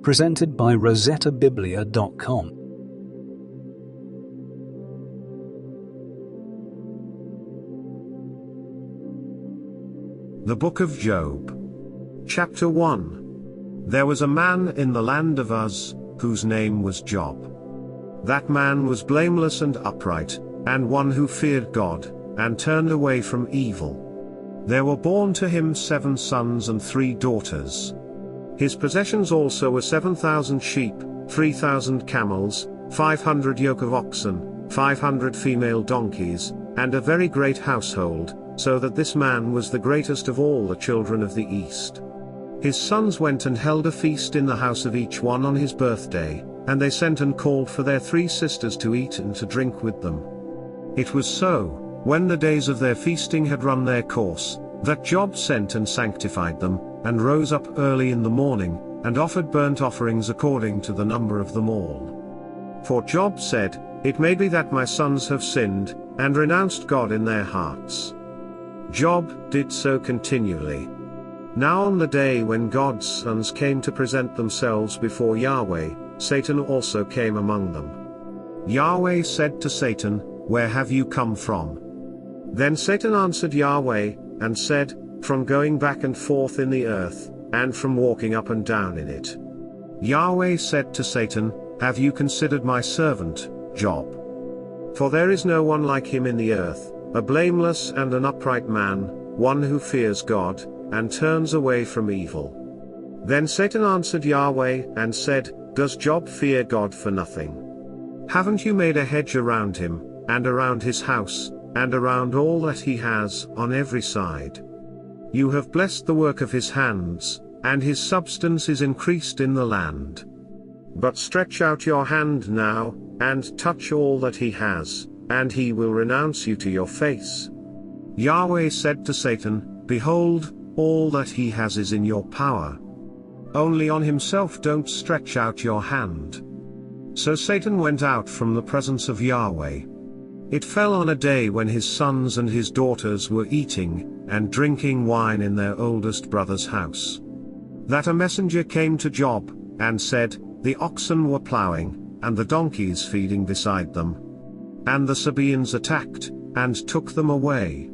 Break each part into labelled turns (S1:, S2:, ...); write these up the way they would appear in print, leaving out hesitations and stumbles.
S1: presented by rosettabiblia.com.
S2: The Book of Job. Chapter 1. There was a man in the land of Uz, whose name was Job. That man was blameless and upright, and one who feared God, and turned away from evil. There were born to him 7 sons and 3 daughters. His possessions also were 7,000 sheep, 3,000 camels, 500 yoke of oxen, 500 female donkeys, and a very great household, so that this man was the greatest of all the children of the East. His sons went and held a feast in the house of each one on his birthday, and they sent and called for their 3 sisters to eat and to drink with them. It was so, when the days of their feasting had run their course, that Job sent and sanctified them, and rose up early in the morning, and offered burnt offerings according to the number of them all. For Job said, "It may be that my sons have sinned, and renounced God in their hearts." Job did so continually. Now on the day when God's sons came to present themselves before Yahweh, Satan also came among them. Yahweh said to Satan, "Where have you come from?" Then Satan answered Yahweh, and said, "From going back and forth in the earth, and from walking up and down in it." Yahweh said to Satan, "Have you considered my servant, Job? For there is no one like him in the earth, a blameless and an upright man, one who fears God, and turns away from evil." Then Satan answered Yahweh, and said, "Does Job fear God for nothing? Haven't you made a hedge around him, and around his house, and around all that he has, on every side? You have blessed the work of his hands, and his substance is increased in the land. But stretch out your hand now, and touch all that he has, and he will renounce you to your face." Yahweh said to Satan, "Behold, all that he has is in your power. Only on himself don't stretch out your hand." So Satan went out from the presence of Yahweh. It fell on a day when his sons and his daughters were eating and drinking wine in their oldest brother's house, that a messenger came to Job, and said, "The oxen were plowing, and the donkeys feeding beside them. And the Sabaeans attacked, and took them away.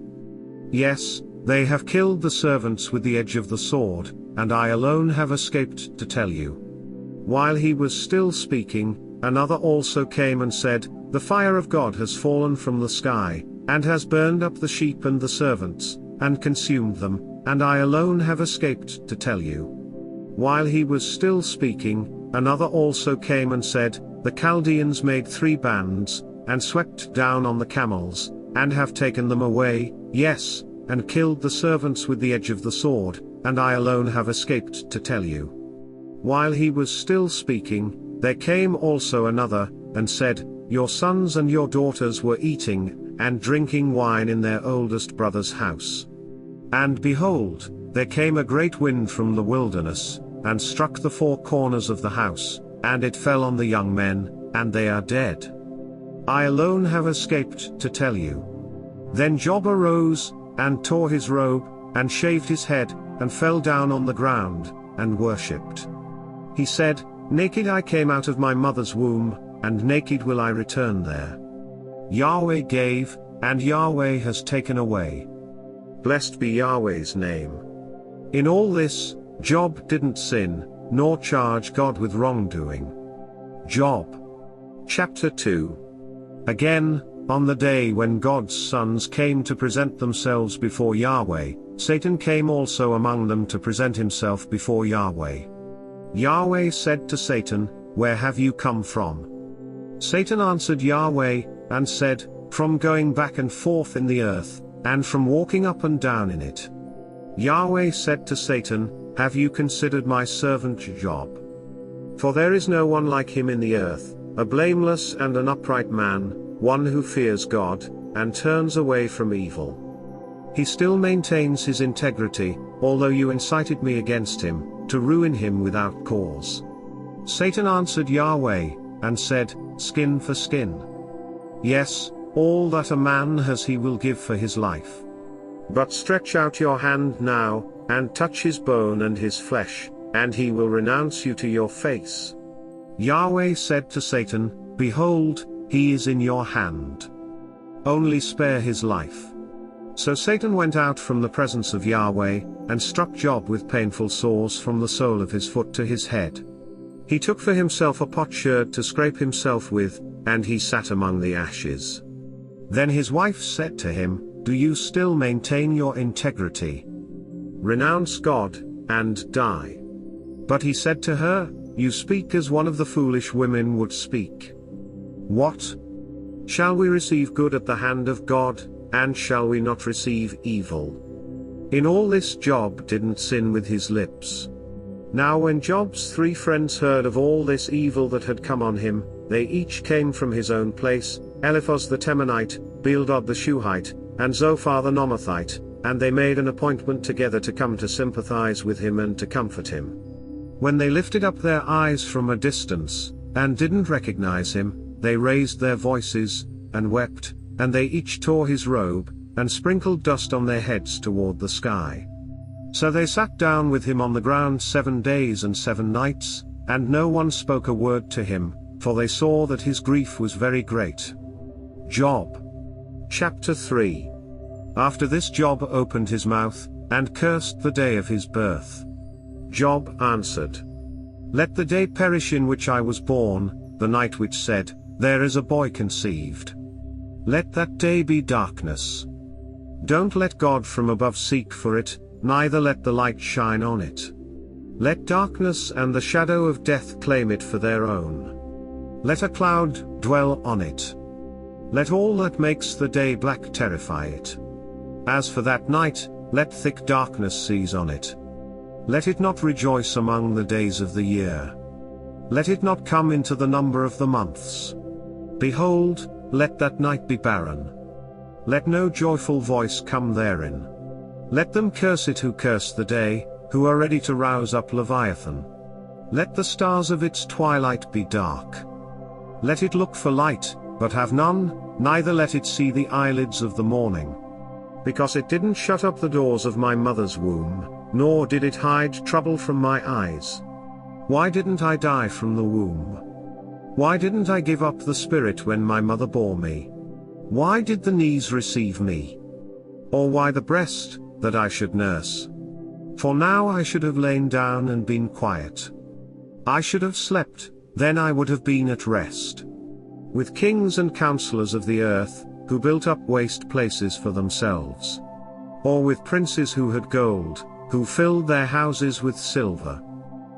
S2: Yes, they have killed the servants with the edge of the sword, and I alone have escaped to tell you." While he was still speaking, another also came and said, "The fire of God has fallen from the sky, and has burned up the sheep and the servants, and consumed them, and I alone have escaped to tell you." While he was still speaking, another also came and said, "The Chaldeans made 3 bands, and swept down on the camels, and have taken them away, yes, and killed the servants with the edge of the sword, and I alone have escaped to tell you." While he was still speaking, there came also another, and said, "Your sons and your daughters were eating, and drinking wine in their oldest brother's house. And behold, there came a great wind from the wilderness, and struck the 4 corners of the house, and it fell on the young men, and they are dead. I alone have escaped to tell you." Then Job arose, and tore his robe, and shaved his head, and fell down on the ground, and worshipped. He said, "Naked I came out of my mother's womb, and naked will I return there. Yahweh gave, and Yahweh has taken away. Blessed be Yahweh's name." In all this, Job didn't sin, nor charge God with wrongdoing. Job. Chapter 2. Again, on the day when God's sons came to present themselves before Yahweh, Satan came also among them to present himself before Yahweh. Yahweh said to Satan, "Where have you come from?" Satan answered Yahweh, and said, "From going back and forth in the earth, and from walking up and down in it." Yahweh said to Satan, "Have you considered my servant Job? For there is no one like him in the earth, a blameless and an upright man, one who fears God, and turns away from evil. He still maintains his integrity, although you incited me against him, to ruin him without cause." Satan answered Yahweh, and said, "Skin for skin. Yes, all that a man has he will give for his life. But stretch out your hand now, and touch his bone and his flesh, and he will renounce you to your face. Yahweh said to Satan, Behold, he is in your hand. Only spare his life. So Satan went out from the presence of Yahweh, and struck Job with painful sores from the sole of his foot to his head. He took for himself a potsherd to scrape himself with, and he sat among the ashes. Then his wife said to him, Do you still maintain your integrity? Renounce God, and die. But he said to her, You speak as one of the foolish women would speak. What? Shall we receive good at the hand of God, and shall we not receive evil? In all this Job didn't sin with his lips. Now when Job's 3 friends heard of all this evil that had come on him, they each came from his own place, Eliphaz the Temanite, Bildad the Shuhite, and Zophar the Nomathite, and they made an appointment together to come to sympathize with him and to comfort him. When they lifted up their eyes from a distance, and didn't recognize him, they raised their voices, and wept, and they each tore his robe, and sprinkled dust on their heads toward the sky. So they sat down with him on the ground 7 days and 7 nights, and no one spoke a word to him, for they saw that his grief was very great. Job. Chapter 3. After this Job opened his mouth, and cursed the day of his birth. Job answered, Let the day perish in which I was born, the night which said, There is a boy conceived. Let that day be darkness. Don't let God from above seek for it, neither let the light shine on it. Let darkness and the shadow of death claim it for their own. Let a cloud dwell on it. Let all that makes the day black terrify it. As for that night, let thick darkness seize on it. Let it not rejoice among the days of the year. Let it not come into the number of the months. Behold, let that night be barren. Let no joyful voice come therein. Let them curse it who curse the day, who are ready to rouse up Leviathan. Let the stars of its twilight be dark. Let it look for light, but have none, neither let it see the eyelids of the morning. Because it didn't shut up the doors of my mother's womb, nor did it hide trouble from my eyes. Why didn't I die from the womb? Why didn't I give up the spirit when my mother bore me? Why did the knees receive me? Or why the breast, that I should nurse? For now I should have lain down and been quiet. I should have slept, then I would have been at rest. With kings and counselors of the earth, who built up waste places for themselves. Or with princes who had gold, who filled their houses with silver.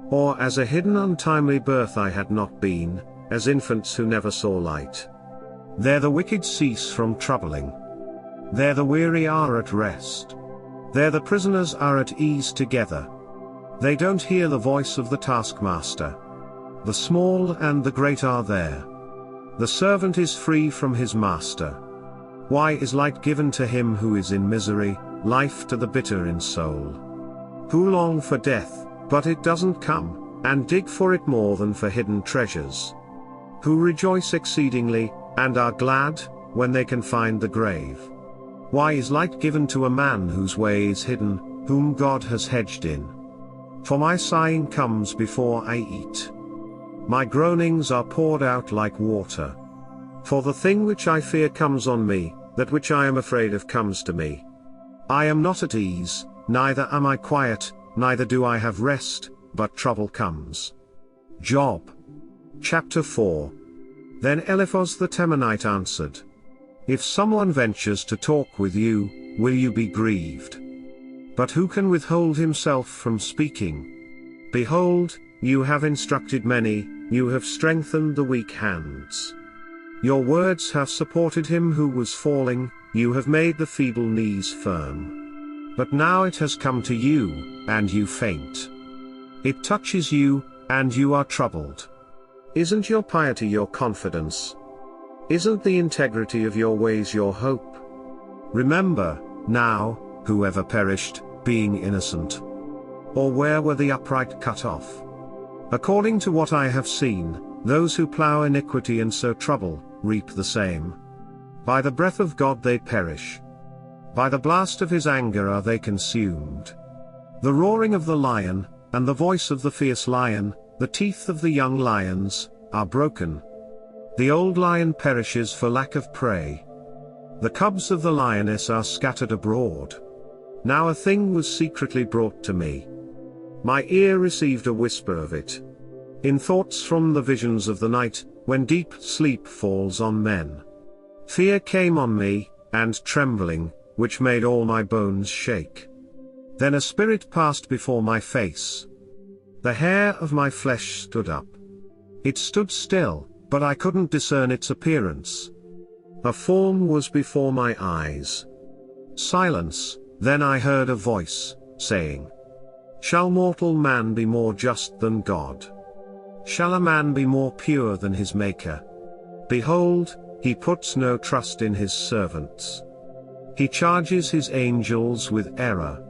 S2: Or as a hidden untimely birth I had not been, as infants who never saw light. There the wicked cease from troubling. There the weary are at rest. There the prisoners are at ease together. They don't hear the voice of the taskmaster. The small and the great are there. The servant is free from his master. Why is light given to him who is in misery, life to the bitter in soul? Who long for death, but it doesn't come, and dig for it more than for hidden treasures? Who rejoice exceedingly, and are glad, when they can find the grave? Why is light given to a man whose way is hidden, whom God has hedged in? For my sighing comes before I eat. My groanings are poured out like water. For the thing which I fear comes on me, that which I am afraid of comes to me. I am not at ease, neither am I quiet, neither do I have rest, but trouble comes. Job. Chapter 4. Then Eliphaz the Temanite answered, If someone ventures to talk with you, will you be grieved? But who can withhold himself from speaking? Behold, you have instructed many, you have strengthened the weak hands. Your words have supported him who was falling, you have made the feeble knees firm. But now it has come to you, and you faint. It touches you, and you are troubled. Isn't your piety your confidence? Isn't the integrity of your ways your hope? Remember, now, whoever perished, being innocent? Or where were the upright cut off? According to what I have seen, those who plough iniquity and sow trouble, reap the same. By the breath of God they perish. By the blast of his anger are they consumed. The roaring of the lion, and the voice of the fierce lion, the teeth of the young lions, are broken. The old lion perishes for lack of prey. The cubs of the lioness are scattered abroad. Now a thing was secretly brought to me. My ear received a whisper of it. In thoughts from the visions of the night, when deep sleep falls on men. Fear came on me, and trembling, which made all my bones shake. Then a spirit passed before my face. The hair of my flesh stood up. It stood still, but I couldn't discern its appearance. A form was before my eyes. Silence, then I heard a voice, saying, "Shall mortal man be more just than God? Shall a man be more pure than his Maker? Behold, he puts no trust in his servants. He charges his angels with error.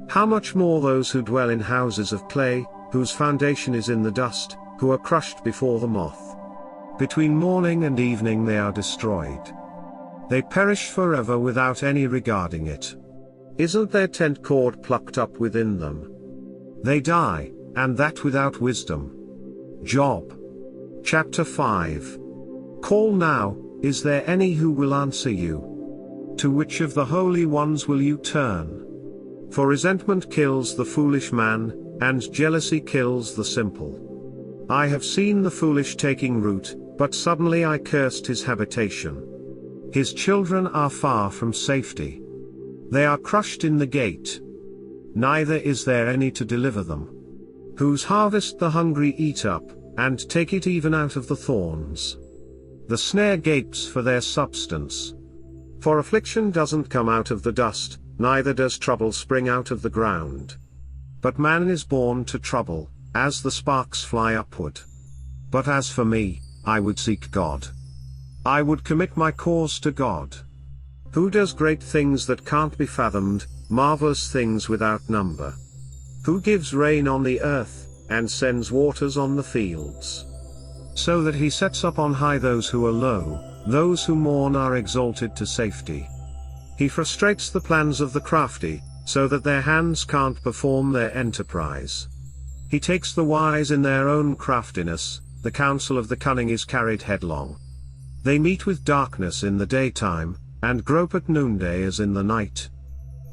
S2: How much more those who dwell in houses of clay, whose foundation is in the dust, who are crushed before the moth. Between morning and evening they are destroyed. They perish forever without any regarding it. Isn't their tent cord plucked up within them? They die, and that without wisdom." Job. Chapter 5. Call now, is there any who will answer you? To which of the holy ones will you turn? For resentment kills the foolish man, and jealousy kills the simple. I have seen the foolish taking root, but suddenly I cursed his habitation. His children are far from safety. They are crushed in the gate. Neither is there any to deliver them. Whose harvest the hungry eat up, and take it even out of the thorns. The snare gapes for their substance. For affliction doesn't come out of the dust, neither does trouble spring out of the ground. But man is born to trouble, as the sparks fly upward. But as for me, I would seek God. I would commit my cause to God. Who does great things that can't be fathomed, marvelous things without number? Who gives rain on the earth, and sends waters on the fields? So that he sets up on high those who are low, those who mourn are exalted to safety. He frustrates the plans of the crafty, so that their hands can't perform their enterprise. He takes the wise in their own craftiness, the counsel of the cunning is carried headlong. They meet with darkness in the daytime, and grope at noonday as in the night.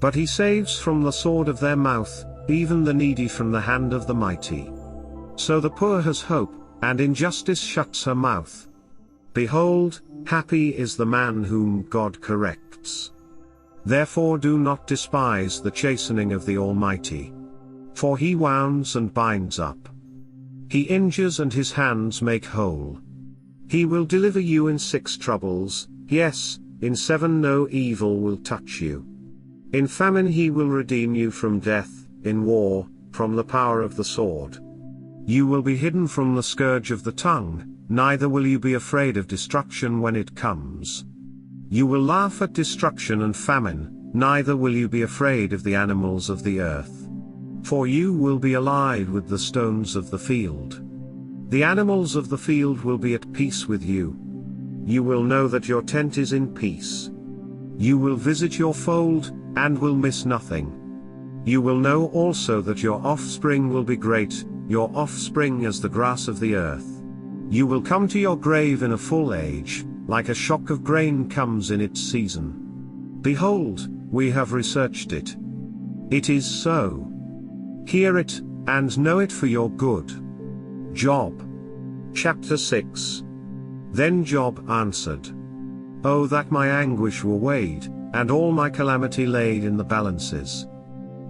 S2: But he saves from the sword of their mouth, even the needy from the hand of the mighty. So the poor has hope, and injustice shuts her mouth. Behold, happy is the man whom God corrects. Therefore do not despise the chastening of the Almighty. For he wounds and binds up. He injures and his hands make whole. He will deliver you in 6 troubles, yes, in 7 no evil will touch you. In famine he will redeem you from death, in war, from the power of the sword. You will be hidden from the scourge of the tongue, neither will you be afraid of destruction when it comes. You will laugh at destruction and famine, neither will you be afraid of the animals of the earth. For you will be allied with the stones of the field. The animals of the field will be at peace with you. You will know that your tent is in peace. You will visit your fold, and will miss nothing. You will know also that your offspring will be great, your offspring as the grass of the earth. You will come to your grave in a full age, like a shock of grain comes in its season. Behold, we have researched it. It is so. Hear it, and know it for your good. Job. Chapter 6. Then Job answered, "Oh, that my anguish were weighed, and all my calamity laid in the balances.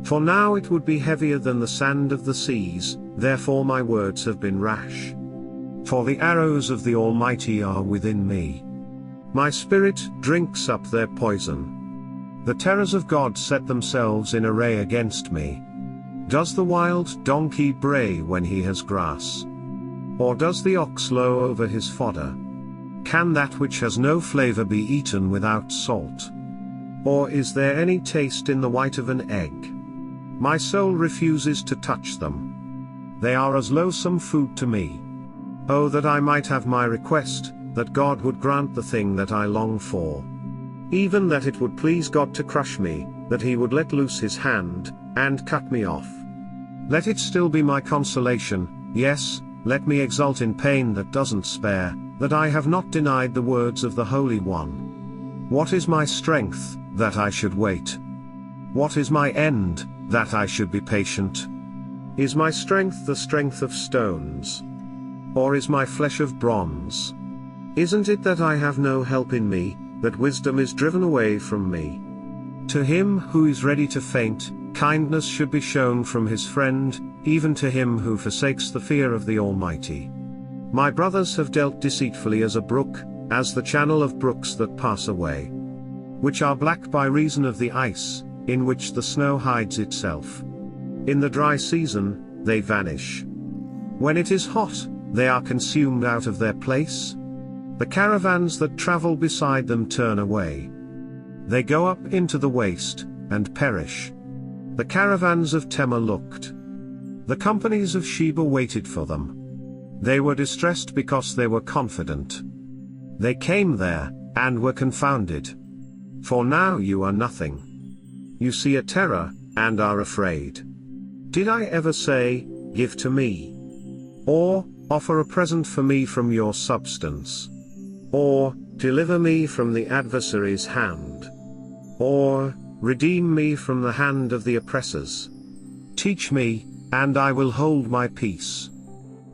S2: For now it would be heavier than the sand of the seas, therefore my words have been rash. For the arrows of the Almighty are within me. My spirit drinks up their poison. The terrors of God set themselves in array against me. Does the wild donkey bray when he has grass? Or does the ox low over his fodder? Can that which has no flavor be eaten without salt? Or is there any taste in the white of an egg? My soul refuses to touch them. They are as loathsome food to me. Oh, that I might have my request, that God would grant the thing that I long for. Even that it would please God to crush me, that he would let loose his hand, and cut me off. Let it still be my consolation, yes, let me exult in pain that doesn't spare, that I have not denied the words of the Holy One. What is my strength, that I should wait? What is my end, that I should be patient? Is my strength the strength of stones? Or is my flesh of bronze? Isn't it that I have no help in me, that wisdom is driven away from me? To him who is ready to faint, kindness should be shown from his friend, even to him who forsakes the fear of the Almighty. My brothers have dealt deceitfully as a brook, as the channel of brooks that pass away, which are black by reason of the ice, in which the snow hides itself. In the dry season, they vanish. When it is hot, they are consumed out of their place. The caravans that travel beside them turn away. They go up into the waste, and perish. The caravans of Tema looked. The companies of Sheba waited for them. They were distressed because they were confident. They came there, and were confounded. For now you are nothing. You see a terror, and are afraid. Did I ever say, give to me? Or, offer a present for me from your substance? Or, deliver me from the adversary's hand? Or, redeem me from the hand of the oppressors? Teach me, and I will hold my peace.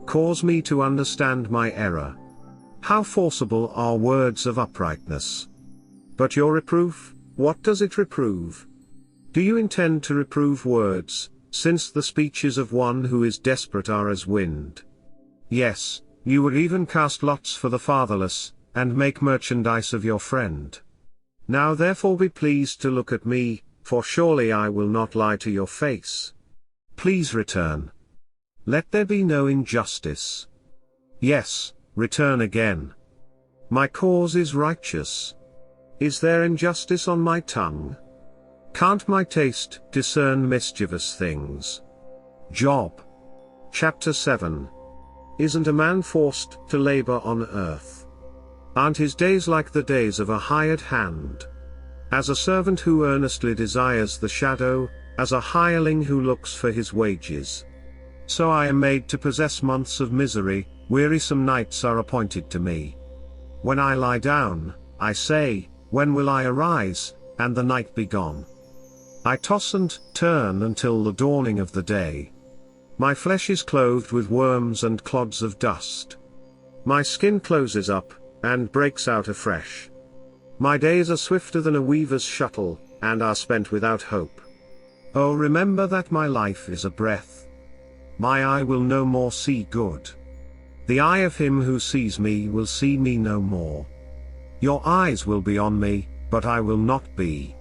S2: Cause me to understand my error. How forcible are words of uprightness! But your reproof, what does it reprove? Do you intend to reprove words, since the speeches of one who is desperate are as wind? Yes, you would even cast lots for the fatherless, and make merchandise of your friend. Now therefore be pleased to look at me, for surely I will not lie to your face. Please return. Let there be no injustice. Yes, return again. My cause is righteous. Is there injustice on my tongue? Can't my taste discern mischievous things? Job. Chapter 7. Isn't a man forced to labor on earth? Aren't his days like the days of a hired hand? As a servant who earnestly desires the shadow, as a hireling who looks for his wages. So I am made to possess months of misery, wearisome nights are appointed to me. When I lie down, I say, when will I arise, and the night be gone? I toss and turn until the dawning of the day. My flesh is clothed with worms and clods of dust. My skin closes up, and breaks out afresh. My days are swifter than a weaver's shuttle, and are spent without hope. Oh, remember that my life is a breath. My eye will no more see good. The eye of him who sees me will see me no more. Your eyes will be on me, but I will not be.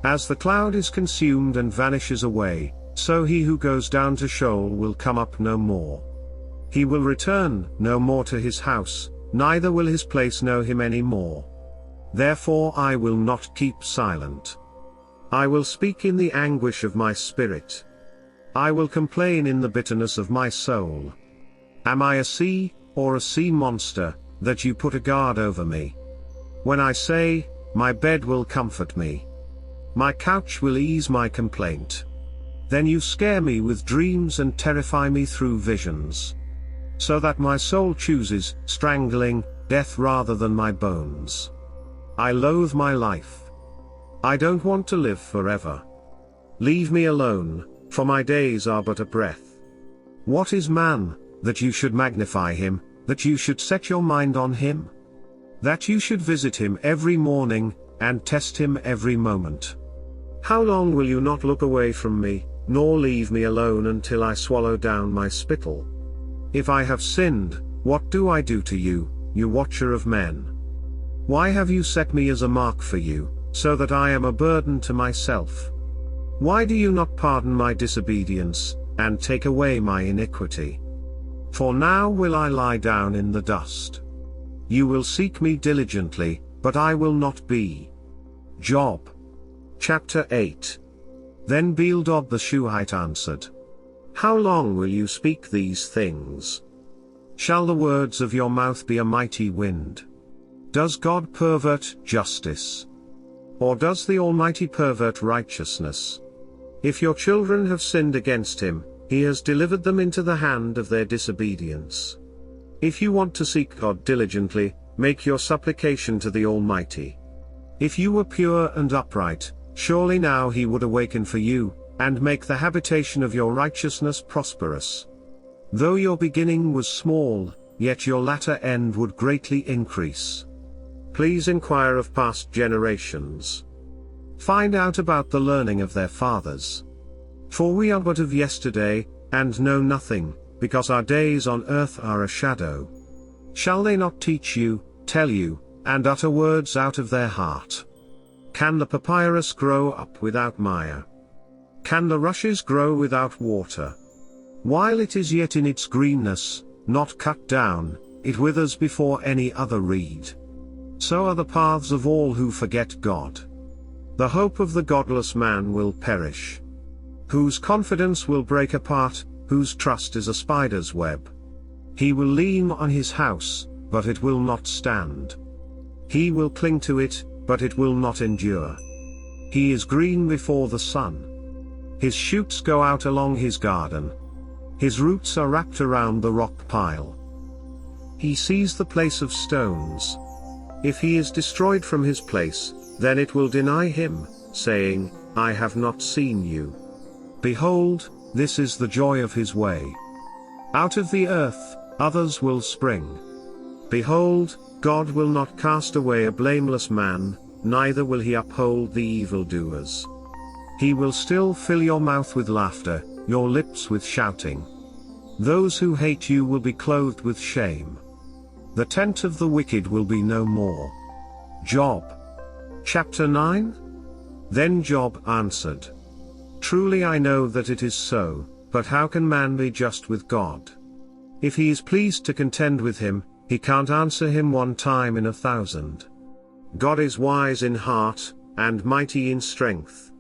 S2: As the cloud is consumed and vanishes away, so he who goes down to Sheol will come up no more. He will return no more to his house, neither will his place know him any more. Therefore I will not keep silent. I will speak in the anguish of my spirit. I will complain in the bitterness of my soul. Am I a sea, or a sea monster, that you put a guard over me? When I say, my bed will comfort me, my couch will ease my complaint, then you scare me with dreams and terrify me through visions. So that my soul chooses strangling, death rather than my bones. I loathe my life. I don't want to live forever. Leave me alone, for my days are but a breath. What is man, that you should magnify him, that you should set your mind on him? That you should visit him every morning, and test him every moment. How long will you not look away from me, nor leave me alone until I swallow down my spittle? If I have sinned, what do I do to you, you watcher of men? Why have you set me as a mark for you, so that I am a burden to myself? Why do you not pardon my disobedience, and take away my iniquity? For now will I lie down in the dust. You will seek me diligently, but I will not be. Job. Chapter 8. Then Bildad the Shuhite answered, how long will you speak these things? Shall the words of your mouth be a mighty wind? Does God pervert justice? Or does the Almighty pervert righteousness? If your children have sinned against him, he has delivered them into the hand of their disobedience. If you want to seek God diligently, make your supplication to the Almighty. If you were pure and upright, surely now he would awaken for you, and make the habitation of your righteousness prosperous. Though your beginning was small, yet your latter end would greatly increase. Please inquire of past generations. Find out about the learning of their fathers. For we are but of yesterday, and know nothing, because our days on earth are a shadow. Shall they not teach you, tell you, and utter words out of their heart? Can the papyrus grow up without mire? Can the rushes grow without water? While it is yet in its greenness, not cut down, it withers before any other reed. So are the paths of all who forget God. The hope of the godless man will perish. Whose confidence will break apart, whose trust is a spider's web. He will lean on his house, but it will not stand. He will cling to it, but it will not endure. He is green before the sun. His shoots go out along his garden. His roots are wrapped around the rock pile. He sees the place of stones. If he is destroyed from his place, then it will deny him, saying, I have not seen you. Behold, this is the joy of his way. Out of the earth, others will spring. Behold, God will not cast away a blameless man, neither will he uphold the evildoers. He will still fill your mouth with laughter, your lips with shouting. Those who hate you will be clothed with shame. The tent of the wicked will be no more. Job. Chapter 9? Then Job answered, Truly I know that it is so, but how can man be just with God? If he is pleased to contend with him, he can't answer him 1 time in 1,000. God is wise in heart, and mighty in strength.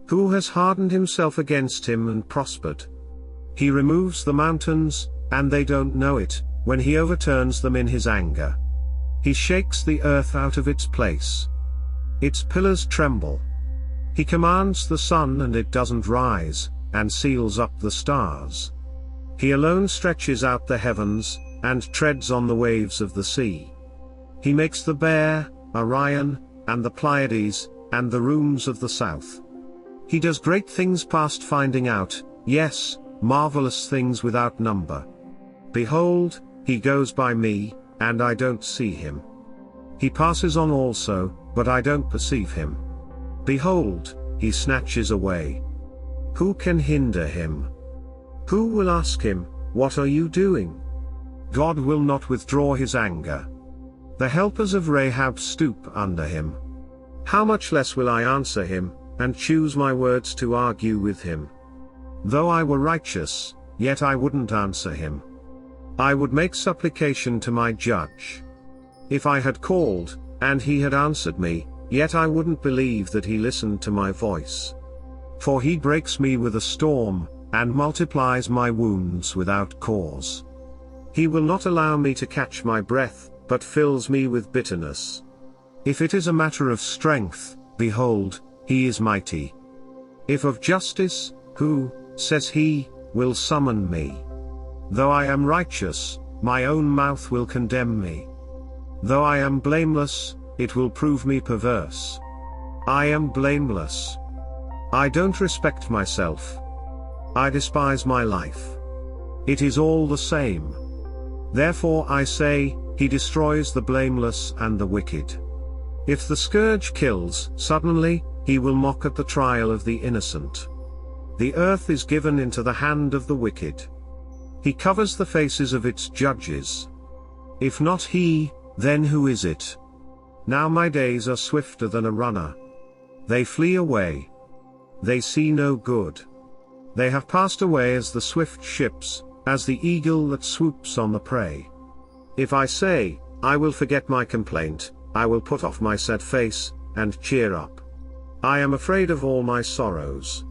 S2: Who has hardened himself against him and prospered? He removes the mountains, and they don't know it, when he overturns them in his anger. He shakes the earth out of its place. Its pillars tremble. He commands the sun and it doesn't rise, and seals up the stars. He alone stretches out the heavens, and treads on the waves of the sea. He makes the Bear, Orion, and the Pleiades, and the rooms of the south. He does great things past finding out, yes, marvelous things without number. Behold, he goes by me, and I don't see him. He passes on also, but I don't perceive him. Behold, he snatches away. Who can hinder him? Who will ask him, What are you doing? God will not withdraw his anger. The helpers of Rahab stoop under him. How much less will I answer him, and choose my words to argue with him? Though I were righteous, yet I wouldn't answer him. I would make supplication to my judge. If I had called, and he had answered me, yet I wouldn't believe that he listened to my voice. For he breaks me with a storm, and multiplies my wounds without cause. He will not allow me to catch my breath, but fills me with bitterness. If it is a matter of strength, behold, he is mighty. If of justice, who, says he, will summon me? Though I am righteous, my own mouth will condemn me. Though I am blameless, it will prove me perverse. I am blameless. I don't respect myself. I despise my life. It is all the same. Therefore I say, he destroys the blameless and the wicked. If the scourge kills, suddenly, he will mock at the trial of the innocent. The earth is given into the hand of the wicked. He covers the faces of its judges. If not he, then who is it? Now my days are swifter than a runner. They flee away. They see no good. They have passed away as the swift ships, as the eagle that swoops on the prey. If I say, I will forget my complaint, I will put off my sad face, and cheer up. I am afraid of all my sorrows.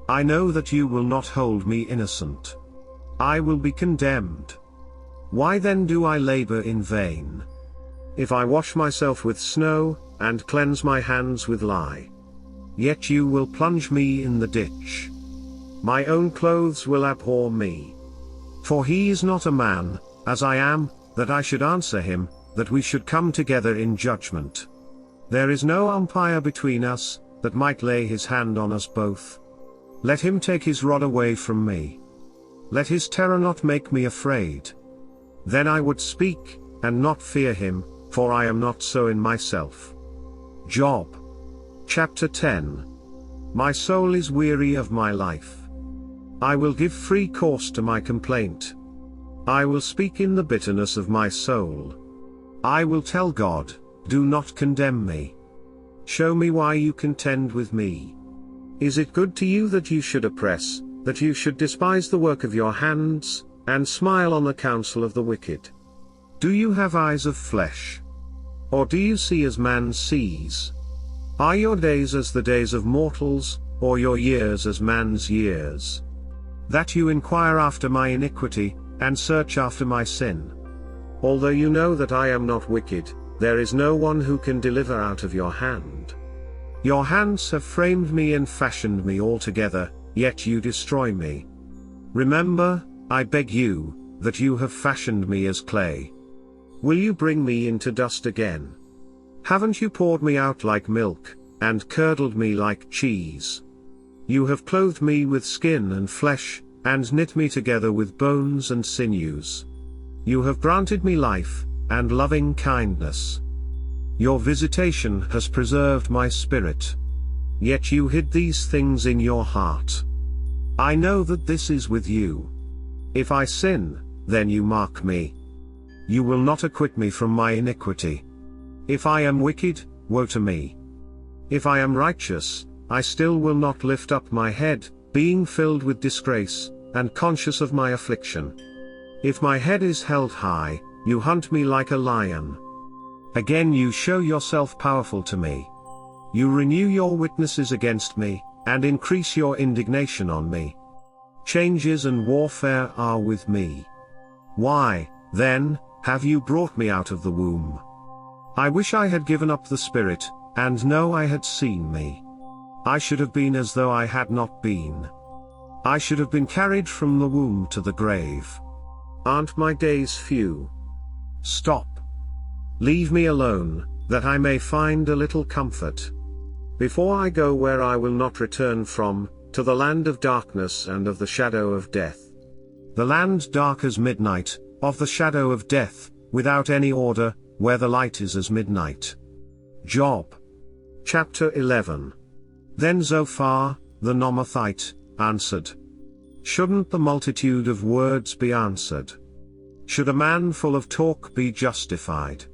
S2: I know that you will not hold me innocent. I will be condemned. Why then do I labor in vain? If I wash myself with snow, and cleanse my hands with lye, yet you will plunge me in the ditch. My own clothes will abhor me. For he is not a man, as I am, that I should answer him, that we should come together in judgment. There is no umpire between us, that might lay his hand on us both. Let him take his rod away from me. Let his terror not make me afraid. Then I would speak, and not fear him, for I am not so in myself. Job. Chapter 10. My soul is weary of my life. I will give free course to my complaint. I will speak in the bitterness of my soul. I will tell God, do not condemn me. Show me why you contend with me. Is it good to you that you should oppress, that you should despise the work of your hands, and smile on the counsel of the wicked? Do you have eyes of flesh? Or do you see as man sees? Are your days as the days of mortals, or your years as man's years? That you inquire after my iniquity, and search after my sin. Although you know that I am not wicked, there is no one who can deliver out of your hand. Your hands have framed me and fashioned me altogether, yet you destroy me. Remember, I beg you, that you have fashioned me as clay. Will you bring me into dust again? Haven't you poured me out like milk, and curdled me like cheese? You have clothed me with skin and flesh, and knit me together with bones and sinews. You have granted me life, and loving kindness. Your visitation has preserved my spirit. Yet you hid these things in your heart. I know that this is with you. If I sin, then you mark me. You will not acquit me from my iniquity. If I am wicked, woe to me. If I am righteous, I still will not lift up my head, being filled with disgrace, and conscious of my affliction. If my head is held high, you hunt me like a lion. Again you show yourself powerful to me. You renew your witnesses against me, and increase your indignation on me. Changes and warfare are with me. Why, then, have you brought me out of the womb? I wish I had given up the spirit, and no eye had seen me. I should have been as though I had not been. I should have been carried from the womb to the grave. Aren't my days few? Stop. Leave me alone, that I may find a little comfort. Before I go where I will not return from, to the land of darkness and of the shadow of death. The land dark as midnight, of the shadow of death, without any order, where the light is as midnight. Job. Chapter 11. Then Zophar, the Nomathite, answered. Shouldn't the multitude of words be answered? Should a man full of talk be justified?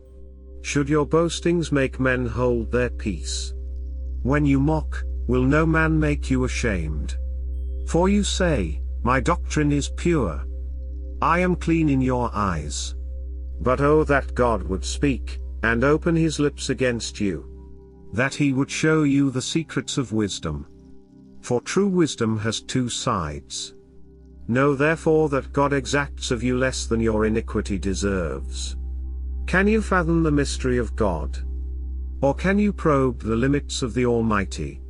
S2: Should your boastings make men hold their peace? When you mock, will no man make you ashamed? For you say, my doctrine is pure. I am clean in your eyes. But oh, that God would speak, and open his lips against you. That he would show you the secrets of wisdom. For true wisdom has two sides. Know therefore that God exacts of you less than your iniquity deserves. Can you fathom the mystery of God? Or can you probe the limits of the Almighty?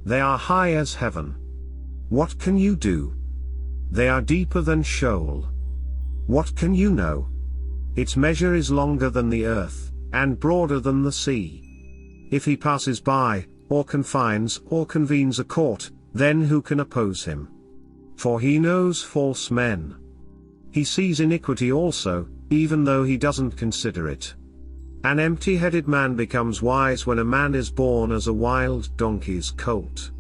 S2: They are high as heaven. What can you do? They are deeper than Sheol. What can you know? Its measure is longer than the earth, and broader than the sea. If he passes by, or confines, or convenes a court, then who can oppose him? For he knows false men. He sees iniquity also, even though he doesn't consider it. An empty-headed man becomes wise when a man is born as a wild donkey's colt.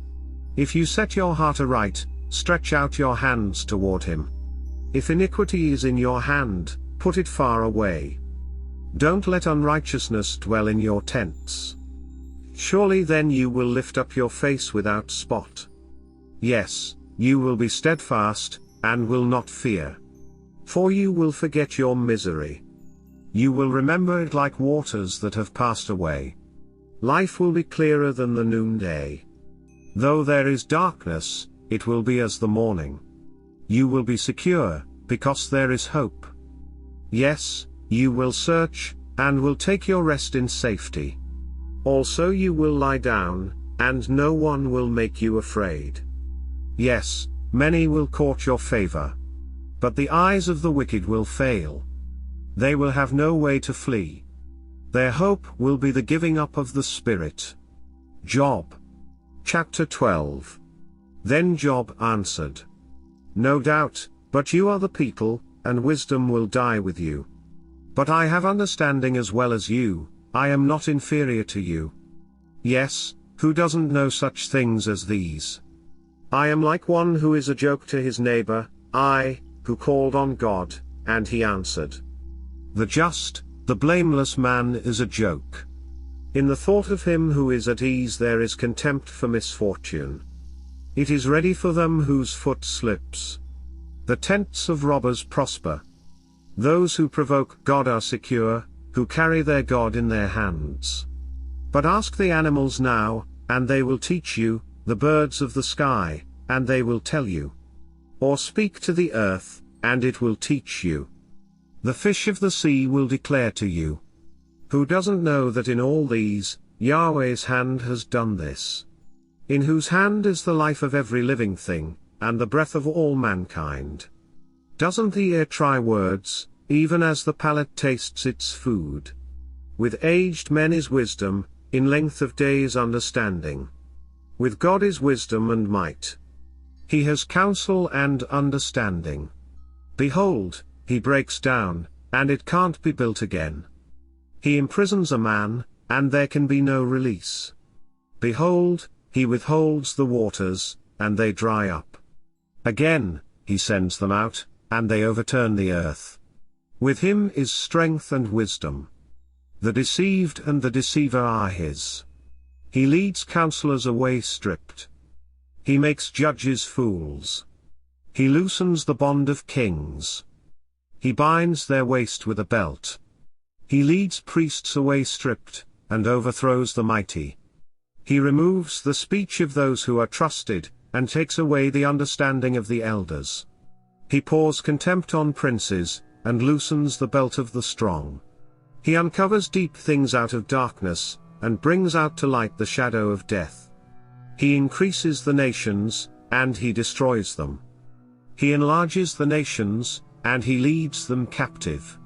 S2: If you set your heart aright, stretch out your hands toward him. If iniquity is in your hand, put it far away. Don't let unrighteousness dwell in your tents. Surely then you will lift up your face without spot. Yes, you will be steadfast, and will not fear. For you will forget your misery. You will remember it like waters that have passed away. Life will be clearer than the noonday. Though there is darkness, it will be as the morning. You will be secure, because there is hope. Yes, you will search, and will take your rest in safety. Also you will lie down, and no one will make you afraid. Yes, many will court your favor. But the eyes of the wicked will fail. They will have no way to flee. Their hope will be the giving up of the Spirit. Job. Chapter 12. Then Job answered, No doubt, but you are the people, and wisdom will die with you. But I have understanding as well as you, I am not inferior to you. Yes, who doesn't know such things as these? I am like one who is a joke to his neighbor, I, who called on God, and he answered. The just, the blameless man is a joke. In the thought of him who is at ease there is contempt for misfortune. It is ready for them whose foot slips. The tents of robbers prosper. Those who provoke God are secure, who carry their God in their hands. But ask the animals now, and they will teach you, the birds of the sky, and they will tell you. Or speak to the earth, and it will teach you. The fish of the sea will declare to you. Who doesn't know that in all these, Yahweh's hand has done this? In whose hand is the life of every living thing, and the breath of all mankind? Doesn't the ear try words, even as the palate tastes its food? With aged men is wisdom, in length of days understanding. With God is wisdom and might. He has counsel and understanding. Behold, he breaks down, and it can't be built again. He imprisons a man, and there can be no release. Behold, he withholds the waters, and they dry up. Again, he sends them out, and they overturn the earth. With him is strength and wisdom. The deceived and the deceiver are his. He leads counselors away stripped. He makes judges fools. He loosens the bond of kings. He binds their waist with a belt. He leads priests away stripped, and overthrows the mighty. He removes the speech of those who are trusted, and takes away the understanding of the elders. He pours contempt on princes, and loosens the belt of the strong. He uncovers deep things out of darkness, and brings out to light the shadow of death. He increases the nations, and he destroys them. He enlarges the nations, and he leads them captive.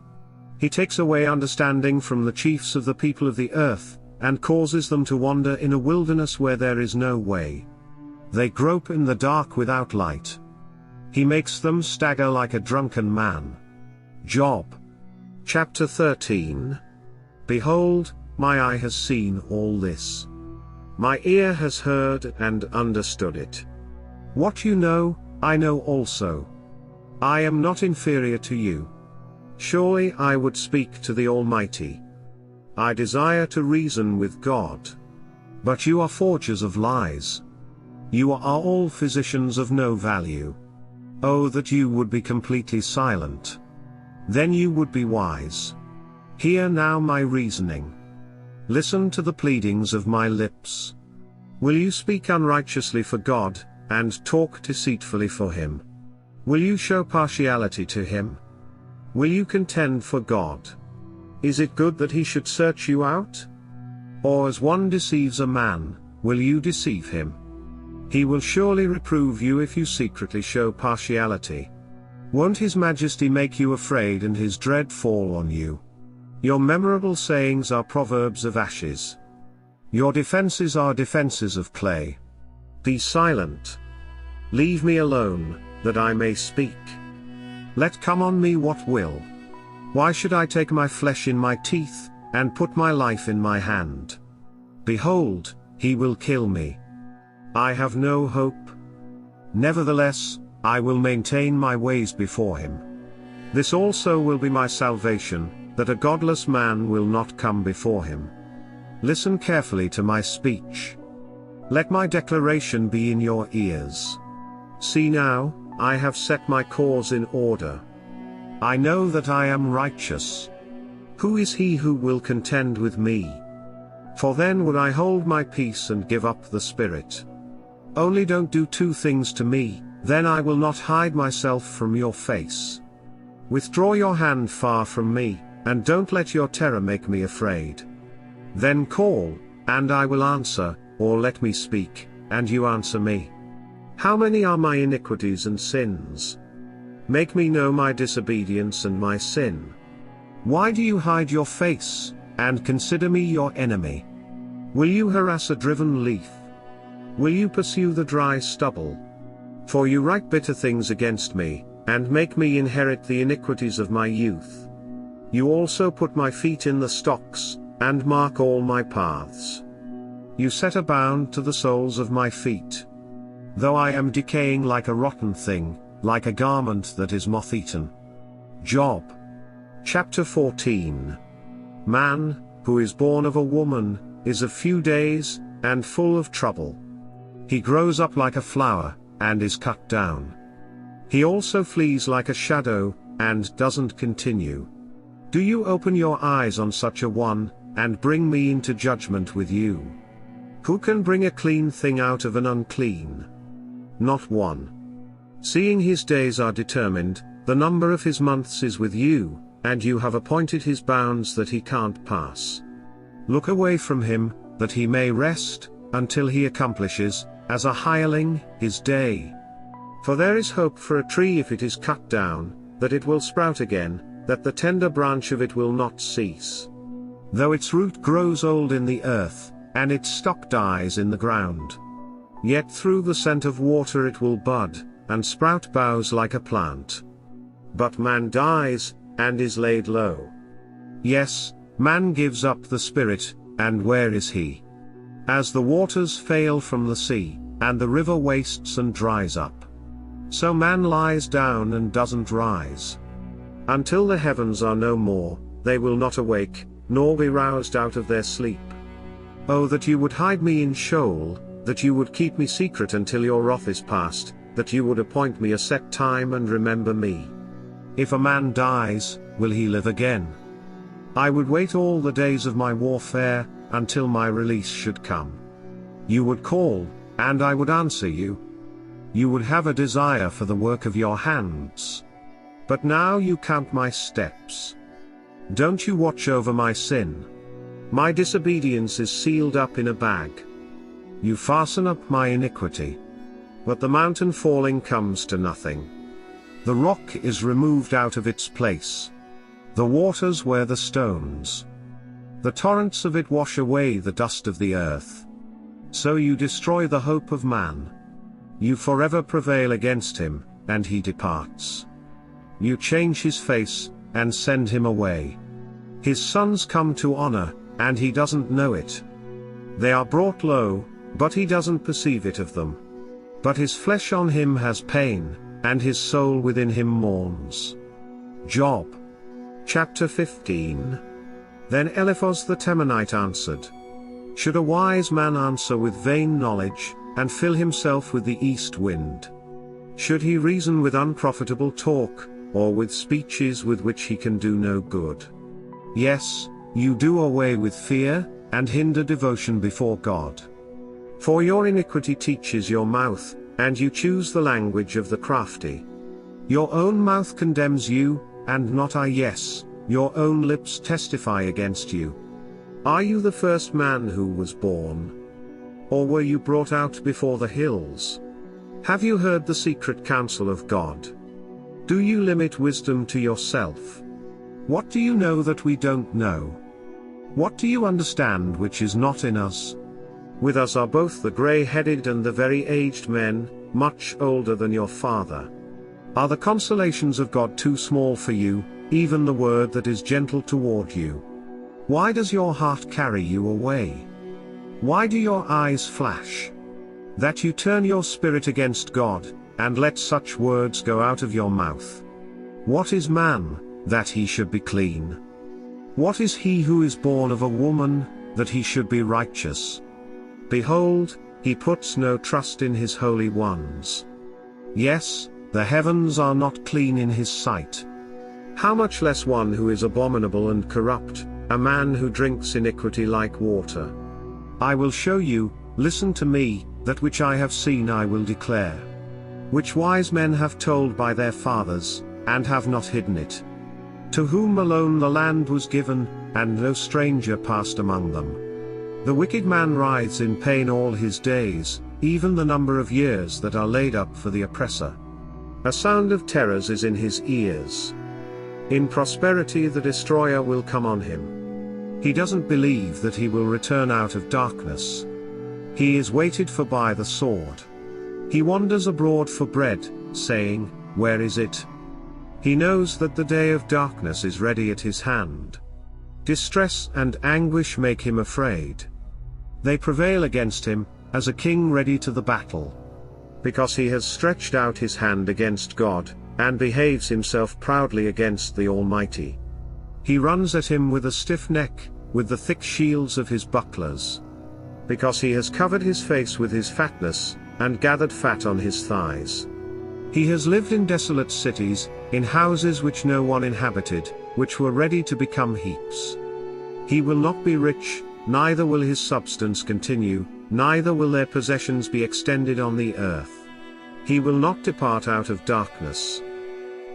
S2: He takes away understanding from the chiefs of the people of the earth, and causes them to wander in a wilderness where there is no way. They grope in the dark without light. He makes them stagger like a drunken man. Job. Chapter 13. Behold, my eye has seen all this. My ear has heard and understood it. What you know, I know also. I am not inferior to you. Surely I would speak to the Almighty. I desire to reason with God. But you are forgers of lies. You are all physicians of no value. Oh, that you would be completely silent. Then you would be wise. Hear now my reasoning. Listen to the pleadings of my lips. Will you speak unrighteously for God, and talk deceitfully for him? Will you show partiality to him? Will you contend for God? Is it good that he should search you out? Or as one deceives a man, will you deceive him? He will surely reprove you if you secretly show partiality. Won't his majesty make you afraid and his dread fall on you? Your memorable sayings are proverbs of ashes. Your defenses are defenses of clay. Be silent. Leave me alone, that I may speak. Let come on me what will. Why should I take my flesh in my teeth, and put my life in my hand? Behold, he will kill me. I have no hope. Nevertheless, I will maintain my ways before him. This also will be my salvation, that a godless man will not come before him. Listen carefully to my speech. Let my declaration be in your ears. See now, I have set my cause in order. I know that I am righteous. Who is he who will contend with me? For then would I hold my peace and give up the spirit. Only don't do two things to me, then I will not hide myself from your face. Withdraw your hand far from me, and don't let your terror make me afraid. Then call, and I will answer, or let me speak, and you answer me. How many are my iniquities and sins? Make me know my disobedience and my sin. Why do you hide your face, and consider me your enemy? Will you harass a driven leaf? Will you pursue the dry stubble? For you write bitter things against me, and make me inherit the iniquities of my youth. You also put my feet in the stocks, and mark all my paths. You set a bound to the soles of my feet. Though I am decaying like a rotten thing, like a garment that is moth-eaten. Job. Chapter 14. Man, who is born of a woman, is of few days, and full of trouble. He grows up like a flower, and is cut down. He also flees like a shadow, and doesn't continue. Do you open your eyes on such a one, and bring me into judgment with you? Who can bring a clean thing out of an unclean? Not one. Seeing his days are determined, the number of his months is with you, and you have appointed his bounds that he can't pass. Look away from him, that he may rest, until he accomplishes, as a hireling, his day. For there is hope for a tree if it is cut down, that it will sprout again, that the tender branch of it will not cease. Though its root grows old in the earth, and its stock dies in the ground, yet through the scent of water it will bud, and sprout boughs like a plant. But man dies, and is laid low. Yes, man gives up the spirit, and where is he? As the waters fail from the sea, and the river wastes and dries up, so man lies down and doesn't rise. Until the heavens are no more, they will not awake, nor be roused out of their sleep. Oh, that you would hide me in Sheol, that you would keep me secret until your wrath is past, that you would appoint me a set time and remember me. If a man dies, will he live again? I would wait all the days of my warfare, until my release should come. You would call, and I would answer you. You would have a desire for the work of your hands. But now you count my steps. Don't you watch over my sin? My disobedience is sealed up in a bag. You fasten up my iniquity. But the mountain falling comes to nothing. The rock is removed out of its place. The waters wear the stones. The torrents of it wash away the dust of the earth. So you destroy the hope of man. You forever prevail against him, and he departs. You change his face, and send him away. His sons come to honor, and he doesn't know it. They are brought low, but he doesn't perceive it of them. But his flesh on him has pain, and his soul within him mourns. Job. Chapter 15. Then Eliphaz the Temanite answered, Should a wise man answer with vain knowledge, and fill himself with the east wind? Should he reason with unprofitable talk, or with speeches with which he can do no good? Yes, you do away with fear, and hinder devotion before God. For your iniquity teaches your mouth, and you choose the language of the crafty. Your own mouth condemns you, and not I. Yes, your own lips testify against you. Are you the first man who was born? Or were you brought out before the hills? Have you heard the secret counsel of God? Do you limit wisdom to yourself? What do you know that we don't know? What do you understand which is not in us? With us are both the grey-headed and the very aged men, much older than your father. Are the consolations of God too small for you, even the word that is gentle toward you? Why does your heart carry you away? Why do your eyes flash? That you turn your spirit against God, and let such words go out of your mouth. What is man, that he should be clean? What is he who is born of a woman, that he should be righteous? Behold, he puts no trust in his holy ones. Yes, the heavens are not clean in his sight. How much less one who is abominable and corrupt, a man who drinks iniquity like water? I will show you, listen to me, that which I have seen I will declare. Which wise men have told by their fathers, and have not hidden it. To whom alone the land was given, and no stranger passed among them. The wicked man writhes in pain all his days, even the number of years that are laid up for the oppressor. A sound of terrors is in his ears. In prosperity the destroyer will come on him. He doesn't believe that he will return out of darkness. He is waited for by the sword. He wanders abroad for bread, saying, "Where is it?" He knows that the day of darkness is ready at his hand. Distress and anguish make him afraid. They prevail against him, as a king ready to the battle. Because he has stretched out his hand against God, and behaves himself proudly against the Almighty. He runs at him with a stiff neck, with the thick shields of his bucklers. Because he has covered his face with his fatness, and gathered fat on his thighs. He has lived in desolate cities, in houses which no one inhabited, which were ready to become heaps. He will not be rich, neither will his substance continue, neither will their possessions be extended on the earth. He will not depart out of darkness.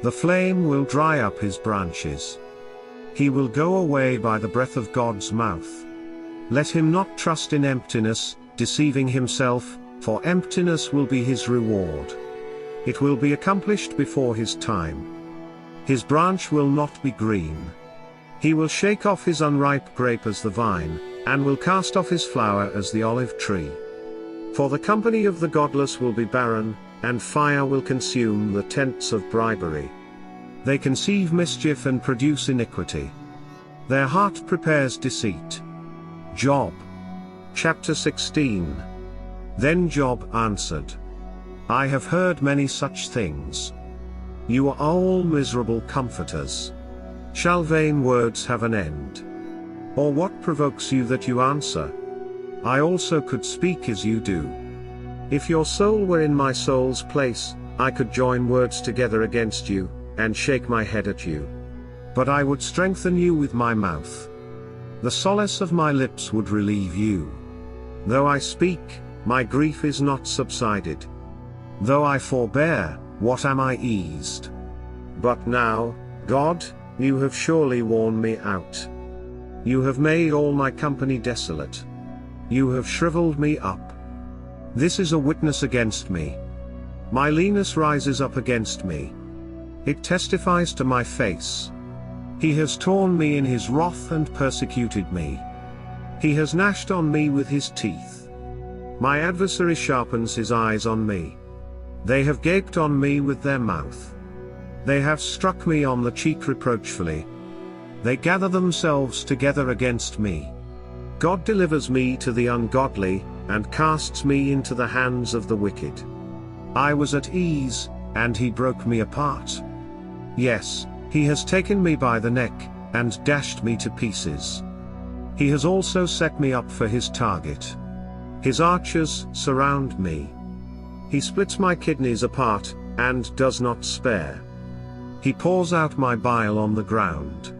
S2: The flame will dry up his branches. He will go away by the breath of God's mouth. Let him not trust in emptiness, deceiving himself, for emptiness will be his reward. It will be accomplished before his time. His branch will not be green. He will shake off his unripe grape as the vine, and will cast off his flower as the olive tree. For the company of the godless will be barren, and fire will consume the tents of bribery. They conceive mischief and produce iniquity. Their heart prepares deceit. Job. Chapter 16. Then Job answered, I have heard many such things. You are all miserable comforters. Shall vain words have an end? Or what provokes you that you answer? I also could speak as you do. If your soul were in my soul's place, I could join words together against you, and shake my head at you. But I would strengthen you with my mouth. The solace of my lips would relieve you. Though I speak, my grief is not subsided. Though I forbear, what am I eased? But now, God, you have surely worn me out. You have made all my company desolate. You have shriveled me up. This is a witness against me. My leanness rises up against me. It testifies to my face. He has torn me in his wrath and persecuted me. He has gnashed on me with his teeth. My adversary sharpens his eyes on me. They have gaped on me with their mouth. They have struck me on the cheek reproachfully. They gather themselves together against me. God delivers me to the ungodly, and casts me into the hands of the wicked. I was at ease, and he broke me apart. Yes, he has taken me by the neck, and dashed me to pieces. He has also set me up for his target. His archers surround me. He splits my kidneys apart, and does not spare. He pours out my bile on the ground.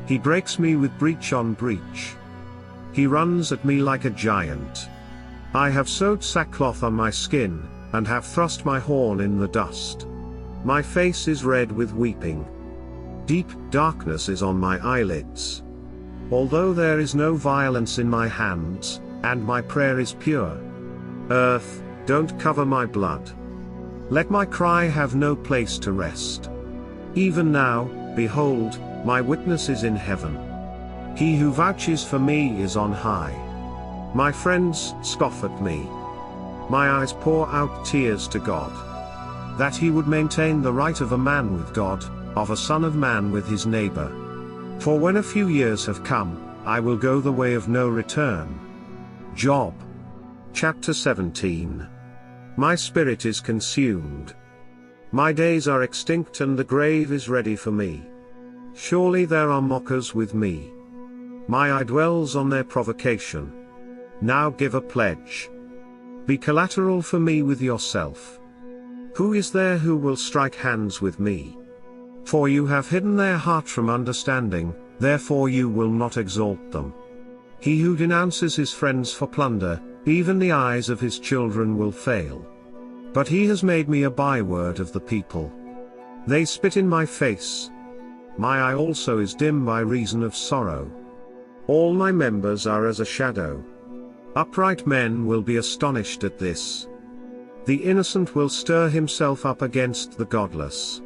S2: He breaks me with breach on breach. He runs at me like a giant. I have sewed sackcloth on my skin, and have thrust my horn in the dust. My face is red with weeping. Deep darkness is on my eyelids. Although there is no violence in my hands, and my prayer is pure. Earth, don't cover my blood. Let my cry have no place to rest. Even now, behold, my witness is in heaven. He who vouches for me is on high. My friends scoff at me. My eyes pour out tears to God. That he would maintain the right of a man with God, of a son of man with his neighbor. For when a few years have come, I will go the way of no return. Job. Chapter 17. My spirit is consumed. My days are extinct and the grave is ready for me. Surely there are mockers with me. My eye dwells on their provocation. Now give a pledge. Be collateral for me with yourself. Who is there who will strike hands with me? For you have hidden their heart from understanding, therefore you will not exalt them. He who denounces his friends for plunder, even the eyes of his children will fail. But he has made me a byword of the people. They spit in my face. My eye also is dim by reason of sorrow. All my members are as a shadow. Upright men will be astonished at this. The innocent will stir himself up against the godless.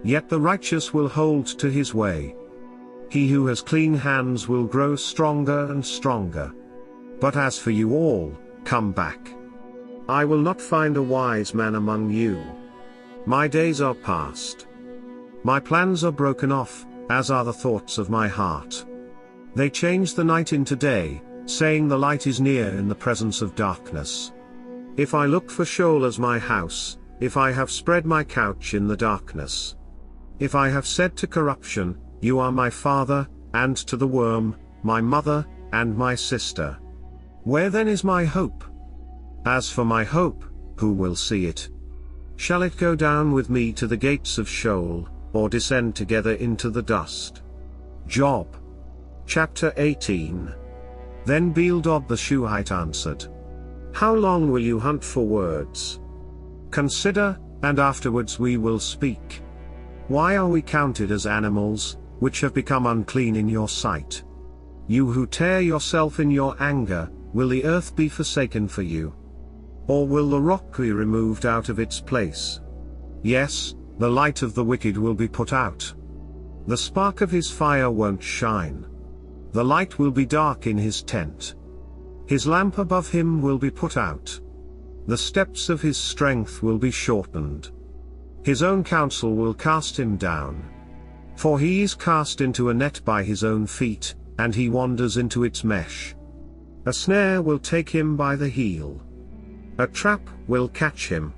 S2: Yet the righteous will hold to his way. He who has clean hands will grow stronger and stronger. But as for you all, come back. I will not find a wise man among you. My days are past. My plans are broken off, as are the thoughts of my heart. They change the night into day, saying the light is near in the presence of darkness. If I look for Sheol as my house, if I have spread my couch in the darkness. If I have said to corruption, you are my father, and to the worm, my mother, and my sister. Where then is my hope? As for my hope, who will see it? Shall it go down with me to the gates of Sheol, or descend together into the dust? Job. Chapter 18. Then Bildad the Shuhite answered, how long will you hunt for words? Consider, and afterwards we will speak. Why are we counted as animals, which have become unclean in your sight? You who tear yourself in your anger, will the earth be forsaken for you? Or will the rock be removed out of its place? Yes, the light of the wicked will be put out. The spark of his fire won't shine. The light will be dark in his tent. His lamp above him will be put out. The steps of his strength will be shortened. His own counsel will cast him down. For he is cast into a net by his own feet, and he wanders into its mesh. A snare will take him by the heel. A trap will catch him.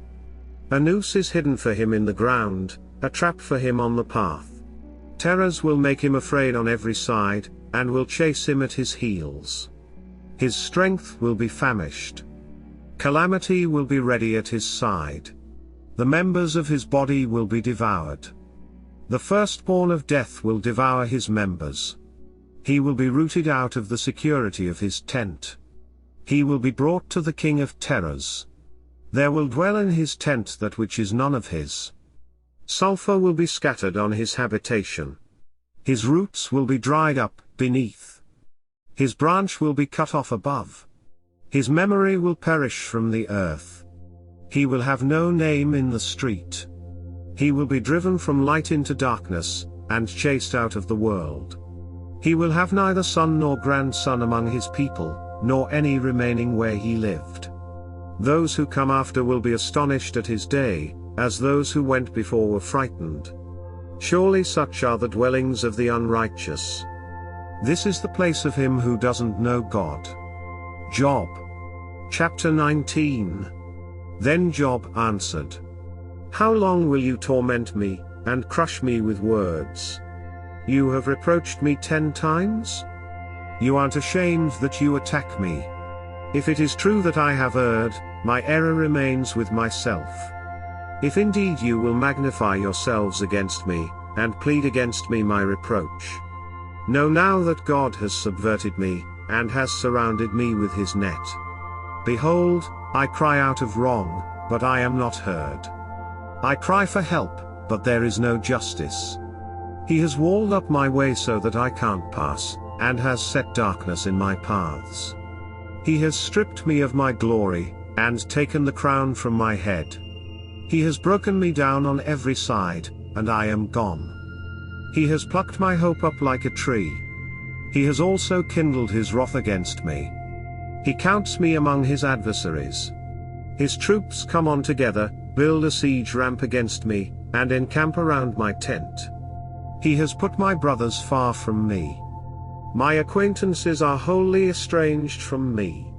S2: A noose is hidden for him in the ground, a trap for him on the path. Terrors will make him afraid on every side, and will chase him at his heels. His strength will be famished. Calamity will be ready at his side. The members of his body will be devoured. The firstborn of death will devour his members. He will be rooted out of the security of his tent. He will be brought to the king of terrors. There will dwell in his tent that which is none of his. Sulfur will be scattered on his habitation. His roots will be dried up beneath. His branch will be cut off above. His memory will perish from the earth. He will have no name in the street. He will be driven from light into darkness, and chased out of the world. He will have neither son nor grandson among his people, nor any remaining where he lived. Those who come after will be astonished at his day, as those who went before were frightened. Surely such are the dwellings of the unrighteous. This is the place of him who doesn't know God. Job. Chapter 19. Then Job answered, how long will you torment me, and crush me with words? You have reproached me 10 times? You aren't ashamed that you attack me. If it is true that I have erred, my error remains with myself. If indeed you will magnify yourselves against me, and plead against me my reproach. Know now that God has subverted me, and has surrounded me with his net. Behold, I cry out of wrong, but I am not heard. I cry for help, but there is no justice. He has walled up my way so that I can't pass, and has set darkness in my paths. He has stripped me of my glory, and taken the crown from my head. He has broken me down on every side, and I am gone. He has plucked my hope up like a tree. He has also kindled his wrath against me. He counts me among his adversaries. His troops come on together, build a siege ramp against me, and encamp around my tent. He has put my brothers far from me. My acquaintances are wholly estranged from me.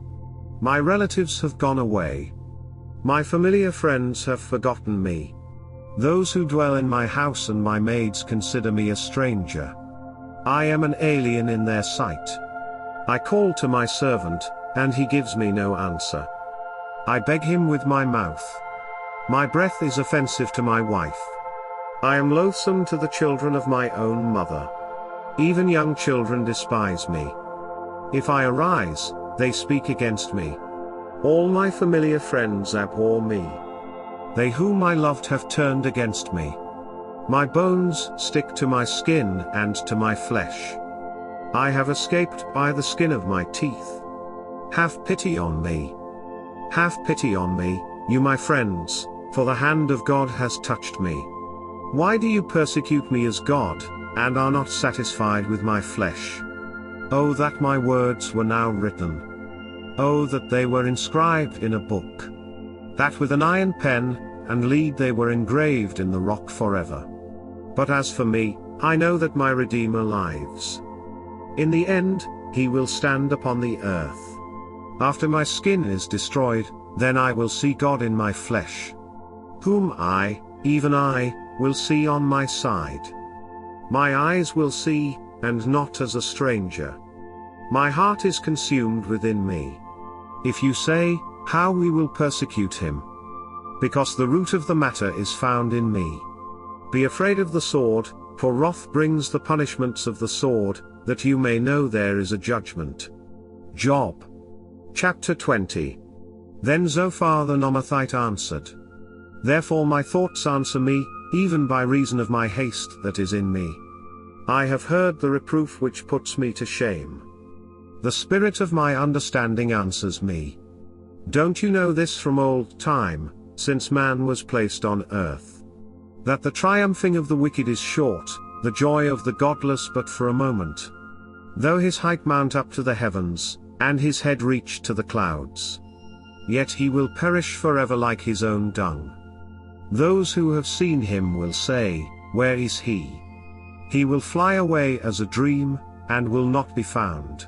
S2: My relatives have gone away. My familiar friends have forgotten me. Those who dwell in my house and my maids consider me a stranger. I am an alien in their sight. I call to my servant, and he gives me no answer. I beg him with my mouth. My breath is offensive to my wife. I am loathsome to the children of my own mother. Even young children despise me. If I arise, they speak against me. All my familiar friends abhor me. They whom I loved have turned against me. My bones stick to my skin and to my flesh. I have escaped by the skin of my teeth. Have pity on me. Have pity on me, you my friends, for the hand of God has touched me. Why do you persecute me as God, and are not satisfied with my flesh? Oh, that my words were now written. Oh, that they were inscribed in a book. That with an iron pen and lead they were engraved in the rock forever. But as for me, I know that my Redeemer lives. In the end, he will stand upon the earth. After my skin is destroyed, then I will see God in my flesh, whom I, even I, will see on my side. My eyes will see, and not as a stranger. My heart is consumed within me. If you say, how we will persecute him? Because the root of the matter is found in me. Be afraid of the sword, for wrath brings the punishments of the sword, that you may know there is a judgment. Job. Chapter 20. Then Zophar the Nomathite answered. Therefore my thoughts answer me, even by reason of my haste that is in me. I have heard the reproof which puts me to shame. The spirit of my understanding answers me. Don't you know this from old time, since man was placed on earth? That the triumphing of the wicked is short, the joy of the godless but for a moment. Though his height mount up to the heavens, and his head reach to the clouds, yet he will perish forever like his own dung. Those who have seen him will say, where is he? He will fly away as a dream, and will not be found.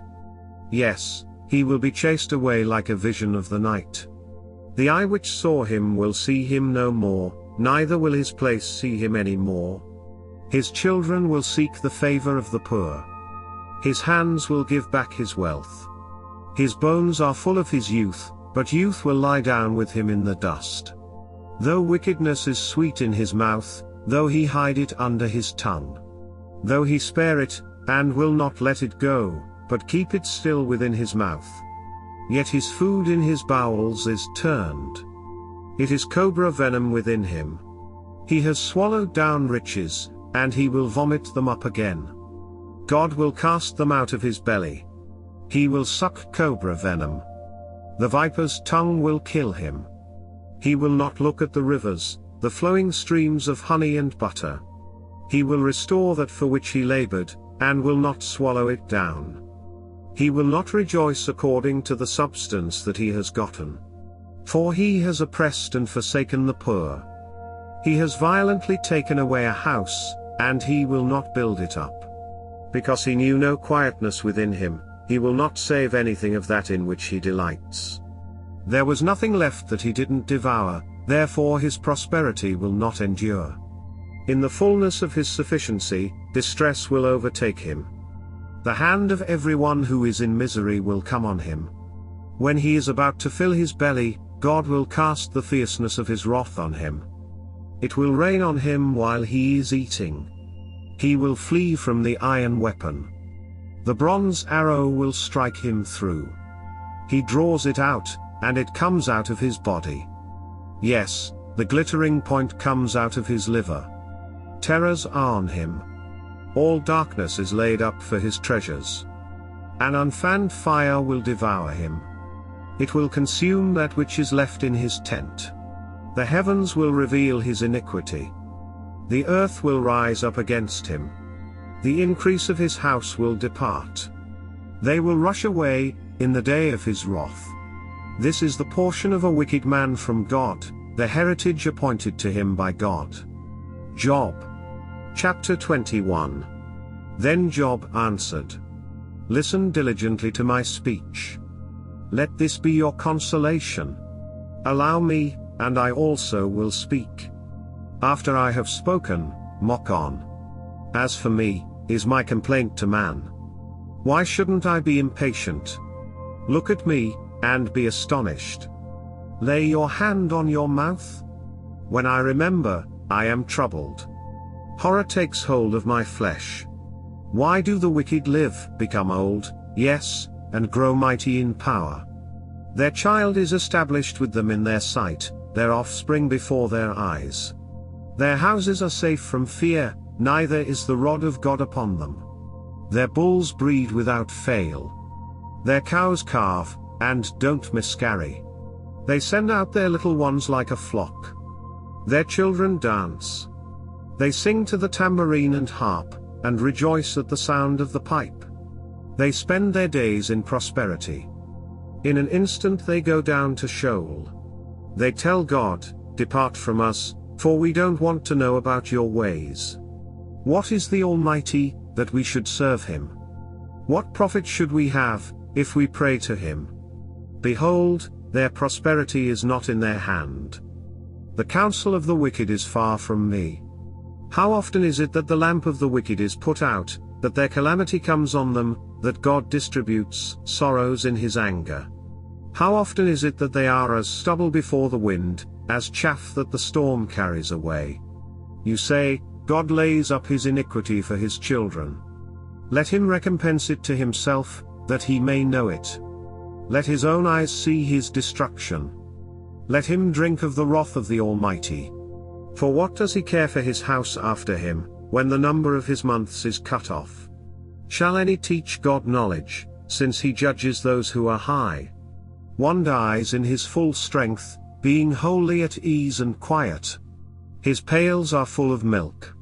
S2: Yes, he will be chased away like a vision of the night. The eye which saw him will see him no more, neither will his place see him any more. His children will seek the favor of the poor. His hands will give back his wealth. His bones are full of his youth, but youth will lie down with him in the dust. Though wickedness is sweet in his mouth, though he hide it under his tongue, though he spare it, and will not let it go, but keep it still within his mouth, yet his food in his bowels is turned. It is cobra venom within him. He has swallowed down riches, and he will vomit them up again. God will cast them out of his belly. He will suck cobra venom. The viper's tongue will kill him. He will not look at the rivers, the flowing streams of honey and butter. He will restore that for which he labored, and will not swallow it down. He will not rejoice according to the substance that he has gotten. For he has oppressed and forsaken the poor. He has violently taken away a house, and he will not build it up. Because he knew no quietness within him, he will not save anything of that in which he delights. There was nothing left that he didn't devour, therefore his prosperity will not endure. In the fullness of his sufficiency, distress will overtake him. The hand of everyone who is in misery will come on him. When he is about to fill his belly, God will cast the fierceness of his wrath on him. It will rain on him while he is eating. He will flee from the iron weapon. The bronze arrow will strike him through. He draws it out, and it comes out of his body. Yes, the glittering point comes out of his liver. Terrors are on him. All darkness is laid up for his treasures. An unfanned fire will devour him. It will consume that which is left in his tent. The heavens will reveal his iniquity. The earth will rise up against him. The increase of his house will depart. They will rush away, in the day of his wrath. This is the portion of a wicked man from God, the heritage appointed to him by God. Job. Chapter 21. Then Job answered. Listen diligently to my speech. Let this be your consolation. Allow me, and I also will speak. After I have spoken, mock on. As for me, is my complaint to man? Why shouldn't I be impatient? Look at me, and be astonished. Lay your hand on your mouth. When I remember, I am troubled. Horror takes hold of my flesh. Why do the wicked live, become old, yes, and grow mighty in power? Their child is established with them in their sight, their offspring before their eyes. Their houses are safe from fear, neither is the rod of God upon them. Their bulls breed without fail. Their cows calve, and don't miscarry. They send out their little ones like a flock. Their children dance. They sing to the tambourine and harp, and rejoice at the sound of the pipe. They spend their days in prosperity. In an instant they go down to Sheol. They tell God, "Depart from us, for we don't want to know about your ways." What is the Almighty, that we should serve him? What profit should we have, if we pray to him? Behold, their prosperity is not in their hand. The counsel of the wicked is far from me. How often is it that the lamp of the wicked is put out, that their calamity comes on them, that God distributes sorrows in his anger? How often is it that they are as stubble before the wind, as chaff that the storm carries away? You say, God lays up his iniquity for his children. Let him recompense it to himself, that he may know it. Let his own eyes see his destruction. Let him drink of the wrath of the Almighty. For what does he care for his house after him, when the number of his months is cut off? Shall any teach God knowledge, since he judges those who are high? One dies in his full strength, being wholly at ease and quiet. His pails are full of milk.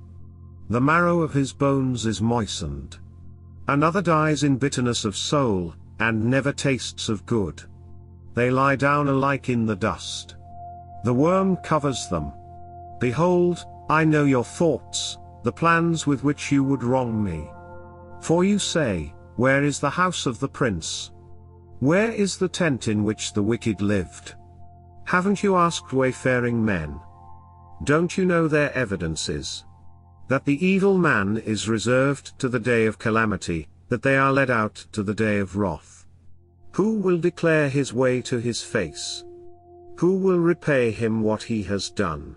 S2: The marrow of his bones is moistened. Another dies in bitterness of soul, and never tastes of good. They lie down alike in the dust. The worm covers them. Behold, I know your thoughts, the plans with which you would wrong me. For you say, where is the house of the prince? Where is the tent in which the wicked lived? Haven't you asked wayfaring men? Don't you know their evidences? That the evil man is reserved to the day of calamity, that they are led out to the day of wrath. Who will declare his way to his face? Who will repay him what he has done?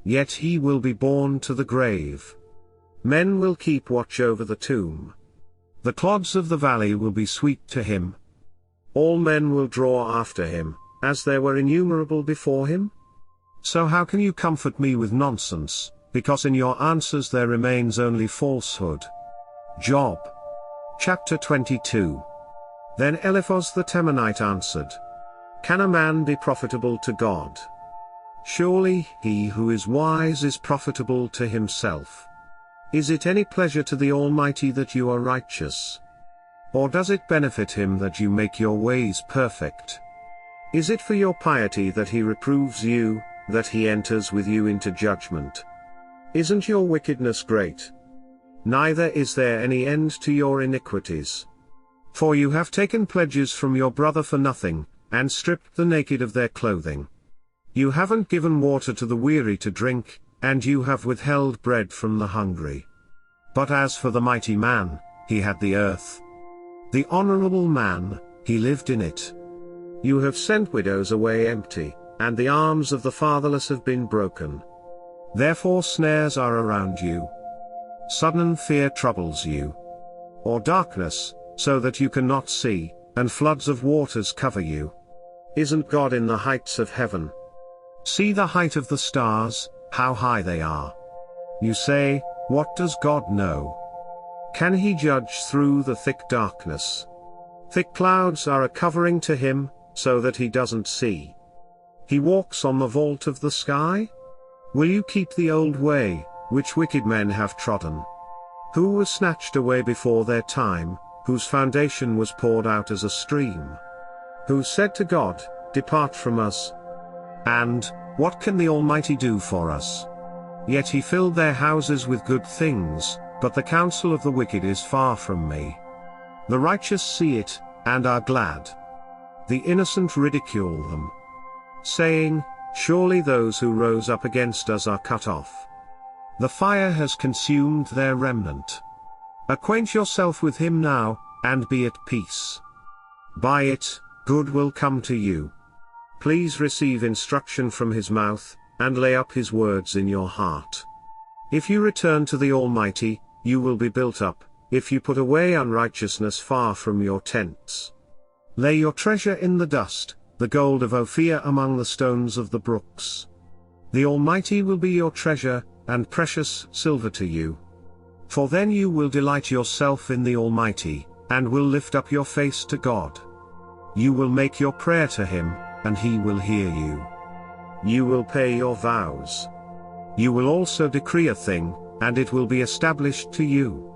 S2: Yet he will be borne to the grave. Men will keep watch over the tomb. The clods of the valley will be sweet to him. All men will draw after him, as there were innumerable before him. So how can you comfort me with nonsense, because in your answers there remains only falsehood? Job. Chapter 22. Then Eliphaz the Temanite answered, Can a man be profitable to God? Surely he who is wise is profitable to himself. Is it any pleasure to the Almighty that you are righteous? Or does it benefit him that you make your ways perfect? Is it for your piety that he reproves you, that he enters with you into judgment? Isn't your wickedness great? Neither is there any end to your iniquities. For you have taken pledges from your brother for nothing, and stripped the naked of their clothing. You haven't given water to the weary to drink, and you have withheld bread from the hungry. But as for the mighty man, he had the earth. The honorable man, he lived in it. You have sent widows away empty, and the arms of the fatherless have been broken. Therefore snares are around you. Sudden fear troubles you. Or darkness, so that you cannot see, and floods of waters cover you. Isn't God in the heights of heaven? See the height of the stars, how high they are. You say, what does God know? Can he judge through the thick darkness? Thick clouds are a covering to him, so that he doesn't see. He walks on the vault of the sky? Will you keep the old way, which wicked men have trodden? Who was snatched away before their time, whose foundation was poured out as a stream? Who said to God, Depart from us? And, what can the Almighty do for us? Yet he filled their houses with good things, but the counsel of the wicked is far from me. The righteous see it, and are glad. The innocent ridicule them, saying, Surely those who rose up against us are cut off. The fire has consumed their remnant. Acquaint yourself with him now, and be at peace. By it, good will come to you. Please receive instruction from his mouth, and lay up his words in your heart. If you return to the Almighty, you will be built up, if you put away unrighteousness far from your tents. Lay your treasure in the dust, the gold of Ophir among the stones of the brooks. The Almighty will be your treasure, and precious silver to you. For then you will delight yourself in the Almighty, and will lift up your face to God. You will make your prayer to him, and he will hear you. You will pay your vows. You will also decree a thing, and it will be established to you.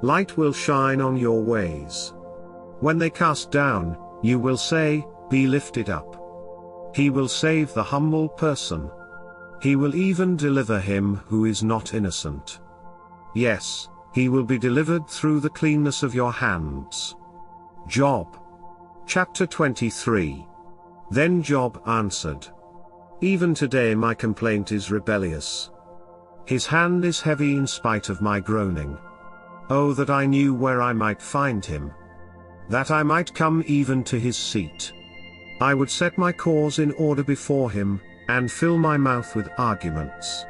S2: Light will shine on your ways. When they cast down, you will say, Be lifted up. He will save the humble person. He will even deliver him who is not innocent. Yes, he will be delivered through the cleanness of your hands. Job. Chapter 23. Then Job answered, Even today my complaint is rebellious. His hand is heavy in spite of my groaning. Oh, that I knew where I might find him. That I might come even to his seat. I would set my cause in order before him, and fill my mouth with arguments.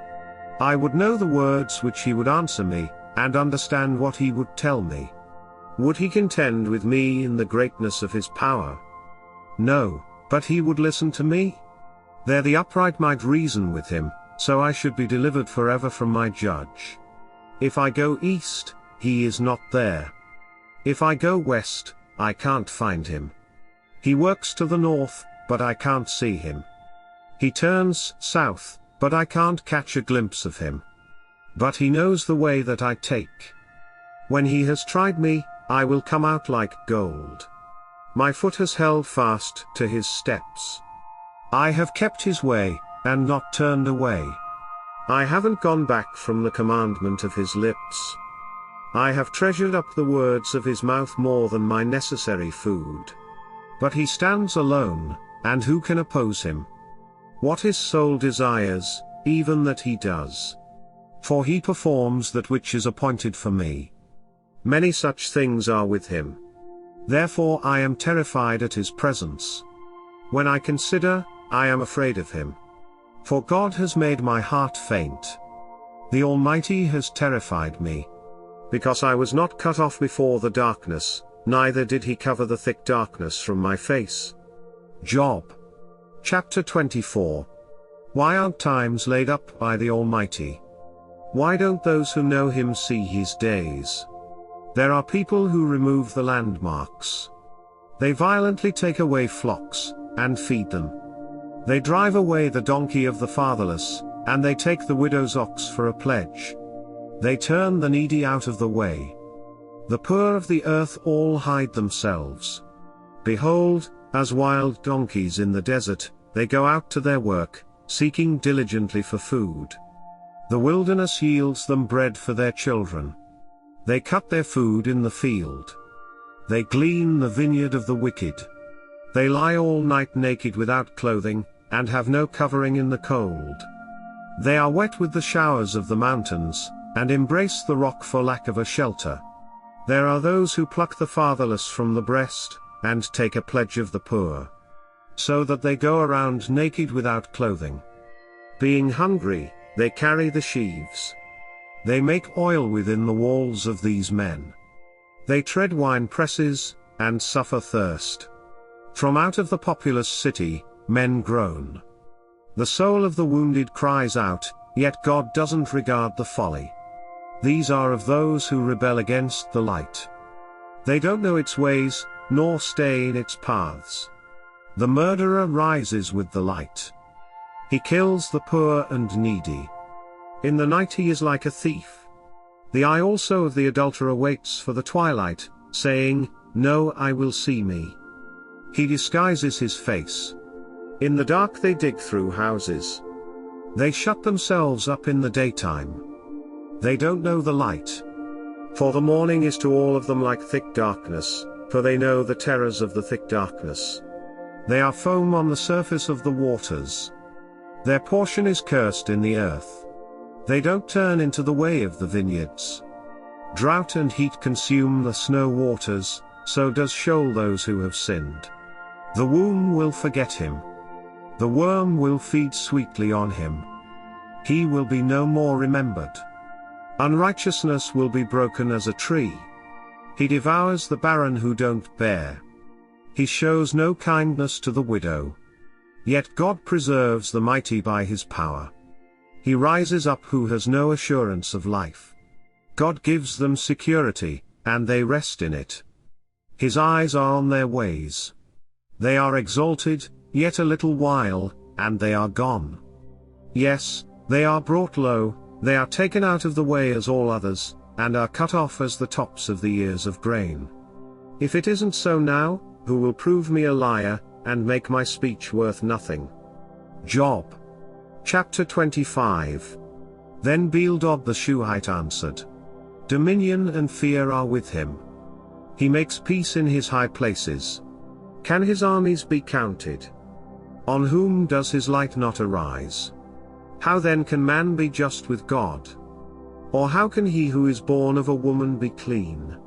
S2: I would know the words which he would answer me, and understand what he would tell me. Would he contend with me in the greatness of his power? No, but he would listen to me. There the upright might reason with him, so I should be delivered forever from my judge. If I go east, he is not there. If I go west, I can't find him. He works to the north, but I can't see him. He turns south, but I can't catch a glimpse of him. But he knows the way that I take. When he has tried me, I will come out like gold. My foot has held fast to his steps. I have kept his way, and not turned away. I haven't gone back from the commandment of his lips. I have treasured up the words of his mouth more than my necessary food. But he stands alone, and who can oppose him? What his soul desires, even that he does. For he performs that which is appointed for me. Many such things are with him. Therefore I am terrified at his presence. When I consider, I am afraid of him. For God has made my heart faint. The Almighty has terrified me. Because I was not cut off before the darkness, neither did he cover the thick darkness from my face. Job. Chapter 24. Why aren't times laid up by the Almighty? Why don't those who know him see his days? There are people who remove the landmarks. They violently take away flocks, and feed them. They drive away the donkey of the fatherless, and they take the widow's ox for a pledge. They turn the needy out of the way. The poor of the earth all hide themselves. Behold, as wild donkeys in the desert, they go out to their work, seeking diligently for food. The wilderness yields them bread for their children. They cut their food in the field. They glean the vineyard of the wicked. They lie all night naked without clothing, and have no covering in the cold. They are wet with the showers of the mountains, and embrace the rock for lack of a shelter. There are those who pluck the fatherless from the breast, and take a pledge of the poor. So that they go around naked without clothing. Being hungry, they carry the sheaves. They make oil within the walls of these men. They tread wine presses, and suffer thirst. From out of the populous city, men groan. The soul of the wounded cries out, yet God doesn't regard the folly. These are of those who rebel against the light. They don't know its ways, nor stay in its paths. The murderer rises with the light. He kills the poor and needy. In the night he is like a thief. The eye also of the adulterer waits for the twilight, saying, No eye will see me. He disguises his face. In the dark they dig through houses. They shut themselves up in the daytime. They don't know the light. For the morning is to all of them like thick darkness, for they know the terrors of the thick darkness. They are foam on the surface of the waters. Their portion is cursed in the earth. They don't turn into the way of the vineyards. Drought and heat consume the snow waters, so does Sheol those who have sinned. The womb will forget him. The worm will feed sweetly on him. He will be no more remembered. Unrighteousness will be broken as a tree. He devours the barren who don't bear. He shows no kindness to the widow. Yet God preserves the mighty by his power. He rises up who has no assurance of life. God gives them security, and they rest in it. His eyes are on their ways. They are exalted, yet a little while, and they are gone. Yes, they are brought low, they are taken out of the way as all others, and are cut off as the tops of the ears of grain. If it isn't so now, who will prove me a liar, and make my speech worth nothing? Job. Chapter 25. Then Bildad the Shuhite answered. Dominion and fear are with him. He makes peace in his high places. Can his armies be counted? On whom does his light not arise? How then can man be just with God? Or how can he who is born of a woman be clean?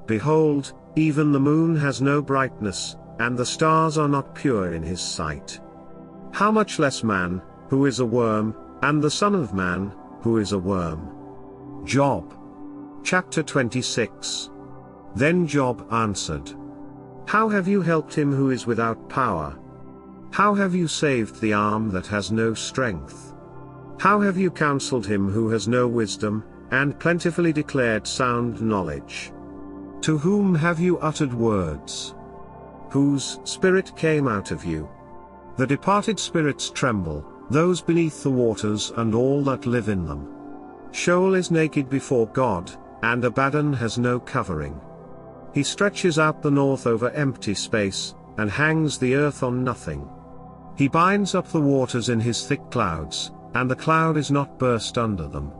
S2: Behold, even the moon has no brightness, and the stars are not pure in his sight. How much less man, who is a worm, and the Son of Man, who is a worm? Job. Chapter 26. Then Job answered. How have you helped him who is without power? How have you saved the arm that has no strength? How have you counseled him who has no wisdom, and plentifully declared sound knowledge? To whom have you uttered words? Whose spirit came out of you? The departed spirits tremble, those beneath the waters and all that live in them. Sheol is naked before God, and Abaddon has no covering. He stretches out the north over empty space, and hangs the earth on nothing. He binds up the waters in his thick clouds, and the cloud is not burst under them.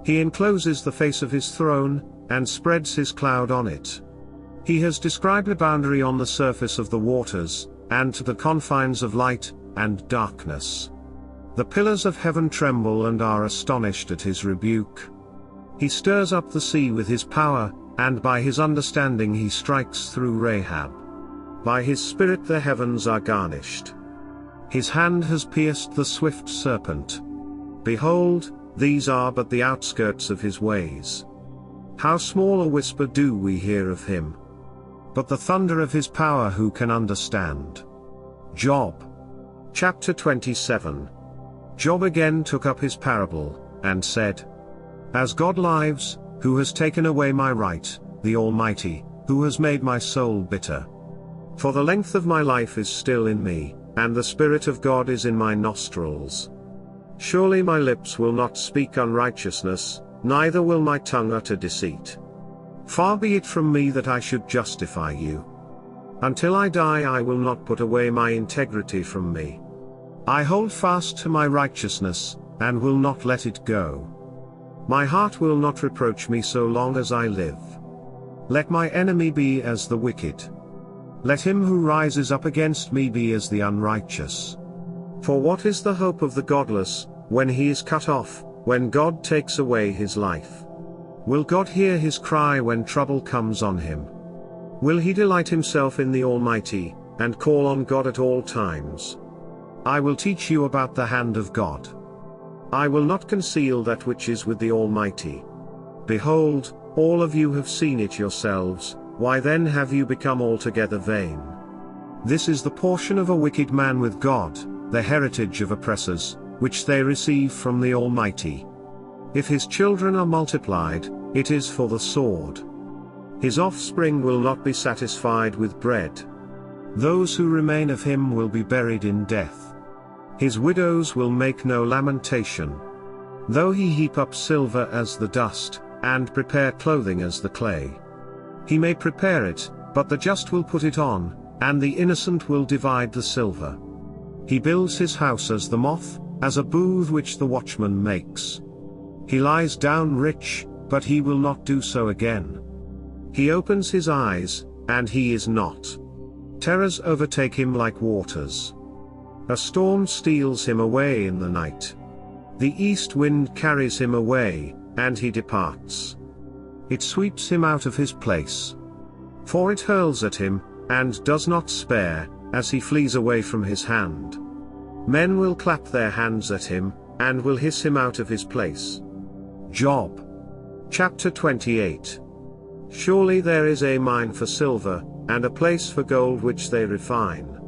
S2: He encloses the face of his throne, and spreads his cloud on it. He has described a boundary on the surface of the waters, and to the confines of light and darkness. The pillars of heaven tremble and are astonished at his rebuke. He stirs up the sea with his power, and by his understanding he strikes through Rahab. By his spirit the heavens are garnished. His hand has pierced the swift serpent. Behold, these are but the outskirts of his ways. How small a whisper do we hear of him? But the thunder of his power who can understand? Job. Chapter 27. Job again took up his parable, and said, As God lives, who has taken away my right, the Almighty, who has made my soul bitter. For the length of my life is still in me, and the Spirit of God is in my nostrils. Surely my lips will not speak unrighteousness, neither will my tongue utter deceit. Far be it from me that I should justify you. Until I die I will not put away my integrity from me. I hold fast to my righteousness, and will not let it go. My heart will not reproach me so long as I live. Let my enemy be as the wicked. Let him who rises up against me be as the unrighteous. For what is the hope of the godless, when he is cut off, when God takes away his life? Will God hear his cry when trouble comes on him? Will he delight himself in the Almighty, and call on God at all times? I will teach you about the hand of God. I will not conceal that which is with the Almighty. Behold, all of you have seen it yourselves, why then have you become altogether vain? This is the portion of a wicked man with God, the heritage of oppressors, which they receive from the Almighty. If his children are multiplied, it is for the sword. His offspring will not be satisfied with bread. Those who remain of him will be buried in death. His widows will make no lamentation. Though he heap up silver as the dust, and prepare clothing as the clay. He may prepare it, but the just will put it on, and the innocent will divide the silver. He builds his house as the moth, as a booth which the watchman makes. He lies down rich, but he will not do so again. He opens his eyes, and he is not. Terrors overtake him like waters. A storm steals him away in the night. The east wind carries him away, and he departs. It sweeps him out of his place. For it hurls at him, and does not spare, as he flees away from his hand. Men will clap their hands at him, and will hiss him out of his place. Job. Chapter 28. Surely there is a mine for silver, and a place for gold which they refine.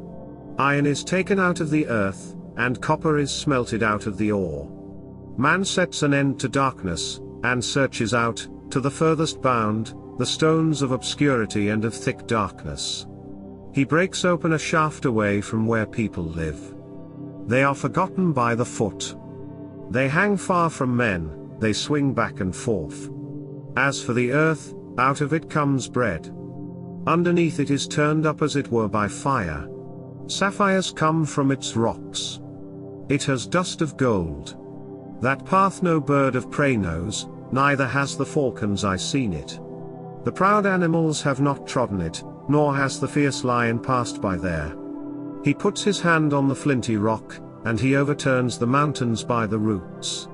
S2: Iron is taken out of the earth, and copper is smelted out of the ore. Man sets an end to darkness, and searches out, to the furthest bound, the stones of obscurity and of thick darkness. He breaks open a shaft away from where people live. They are forgotten by the foot. They hang far from men, they swing back and forth. As for the earth, out of it comes bread. Underneath it is turned up as it were by fire. Sapphires come from its rocks. It has dust of gold. That path no bird of prey knows, neither has the falcon's eye seen it. The proud animals have not trodden it, nor has the fierce lion passed by there. He puts his hand on the flinty rock, and he overturns the mountains by the roots.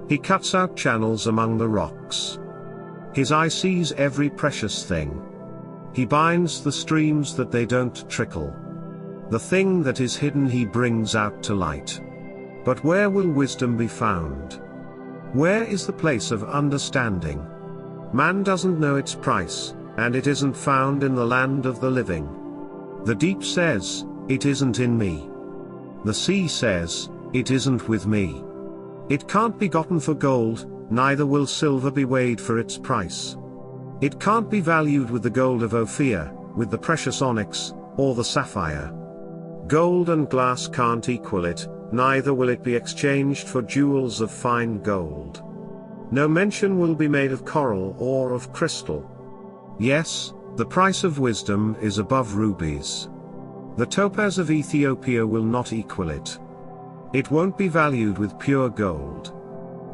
S2: He cuts out channels among the rocks. His eye sees every precious thing. He binds the streams that they don't trickle. The thing that is hidden he brings out to light. But where will wisdom be found? Where is the place of understanding? Man doesn't know its price, and it isn't found in the land of the living. The deep says, "It isn't in me." The sea says, "It isn't with me." It can't be gotten for gold, neither will silver be weighed for its price. It can't be valued with the gold of Ophir, with the precious onyx, or the sapphire. Gold and glass can't equal it, neither will it be exchanged for jewels of fine gold. No mention will be made of coral or of crystal. Yes, the price of wisdom is above rubies. The topaz of Ethiopia will not equal it. It won't be valued with pure gold.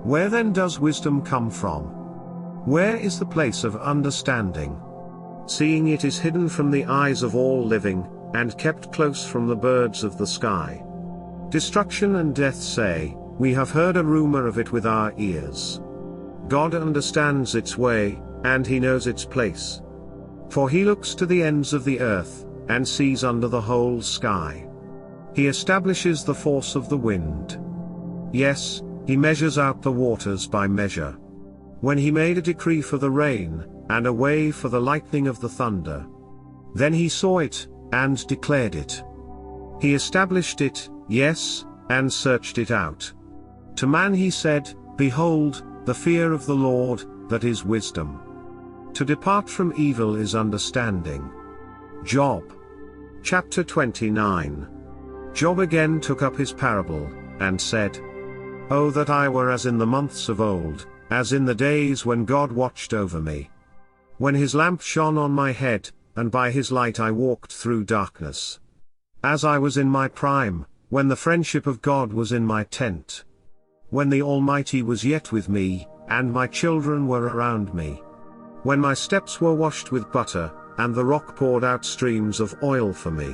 S2: Where then does wisdom come from? Where is the place of understanding? Seeing it is hidden from the eyes of all living, and kept close from the birds of the sky. Destruction and death say, "We have heard a rumor of it with our ears." God understands its way, and he knows its place. For he looks to the ends of the earth, and sees under the whole sky. He establishes the force of the wind. Yes, he measures out the waters by measure. When he made a decree for the rain, and a way for the lightning of the thunder. Then he saw it, and declared it. He established it, yes, and searched it out. To man he said, "Behold, the fear of the Lord, that is wisdom. To depart from evil is understanding." Job. Chapter 29. Job again took up his parable, and said, "Oh that I were as in the months of old, as in the days when God watched over me. When his lamp shone on my head, and by his light I walked through darkness. As I was in my prime, when the friendship of God was in my tent. When the Almighty was yet with me, and my children were around me. When my steps were washed with butter, and the rock poured out streams of oil for me.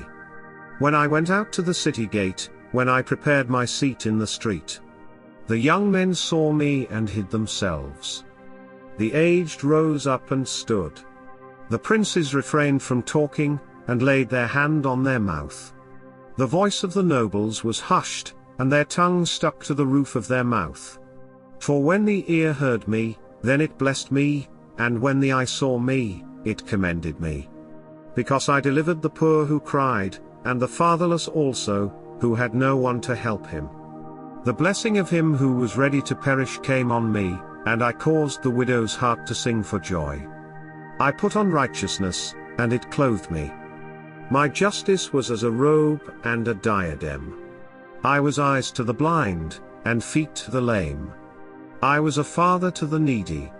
S2: When I went out to the city gate, when I prepared my seat in the street. The young men saw me and hid themselves. The aged rose up and stood. The princes refrained from talking, and laid their hand on their mouth. The voice of the nobles was hushed, and their tongue stuck to the roof of their mouth. For when the ear heard me, then it blessed me, and when the eye saw me, it commended me. Because I delivered the poor who cried, and the fatherless also, who had no one to help him. The blessing of him who was ready to perish came on me, and I caused the widow's heart to sing for joy. I put on righteousness, and it clothed me. My justice was as a robe and a diadem. I was eyes to the blind, and feet to the lame. I was a father to the needy.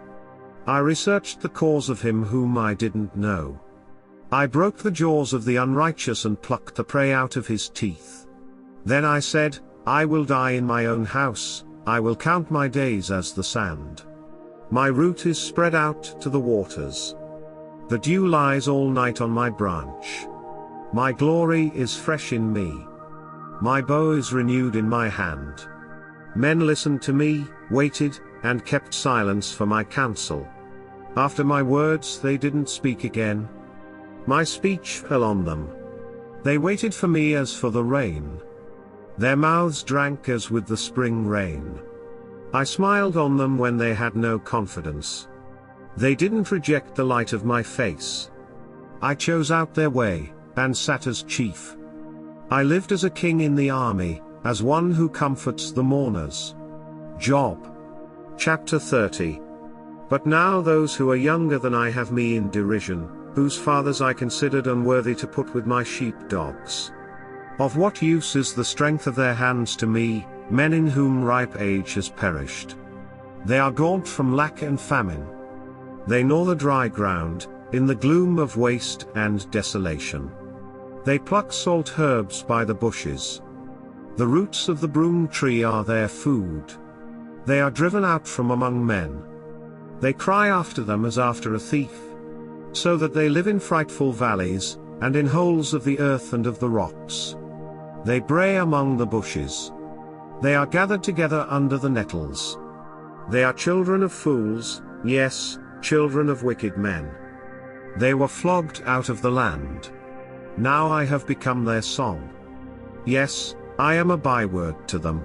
S2: I researched the cause of him whom I didn't know. I broke the jaws of the unrighteous and plucked the prey out of his teeth. Then I said, I will die in my own house, I will count my days as the sand. My root is spread out to the waters. The dew lies all night on my branch. My glory is fresh in me. My bow is renewed in my hand. Men listened to me, waited, and kept silence for my counsel. After my words they didn't speak again. My speech fell on them. They waited for me as for the rain. Their mouths drank as with the spring rain. I smiled on them when they had no confidence. They didn't reject the light of my face. I chose out their way, and sat as chief. I lived as a king in the army, as one who comforts the mourners. Job. Chapter 30. But now those who are younger than I have me in derision, whose fathers I considered unworthy to put with my sheep dogs. Of what use is the strength of their hands to me, men in whom ripe age has perished? They are gaunt from lack and famine. They gnaw the dry ground, in the gloom of waste and desolation. They pluck salt herbs by the bushes. The roots of the broom tree are their food. They are driven out from among men. They cry after them as after a thief, so that they live in frightful valleys, and in holes of the earth and of the rocks. They bray among the bushes. They are gathered together under the nettles. They are children of fools, yes, children of wicked men. They were flogged out of the land. Now I have become their song. Yes, I am a byword to them.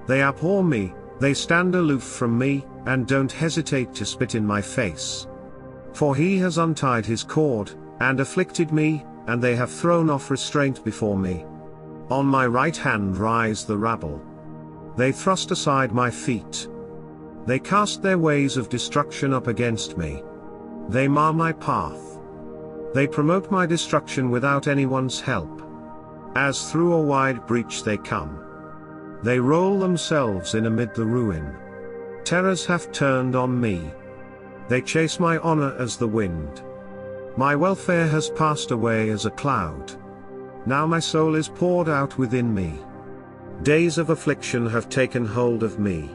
S2: They abhor me, they stand aloof from me, and don't hesitate to spit in my face. For he has untied his cord, and afflicted me, and they have thrown off restraint before me. On my right hand rise the rabble. They thrust aside my feet. They cast their ways of destruction up against me. They mar my path. They promote my destruction without anyone's help. As through a wide breach they come. They roll themselves in amid the ruin. Terrors have turned on me. They chase my honor as the wind. My welfare has passed away as a cloud. Now my soul is poured out within me. Days of affliction have taken hold of me.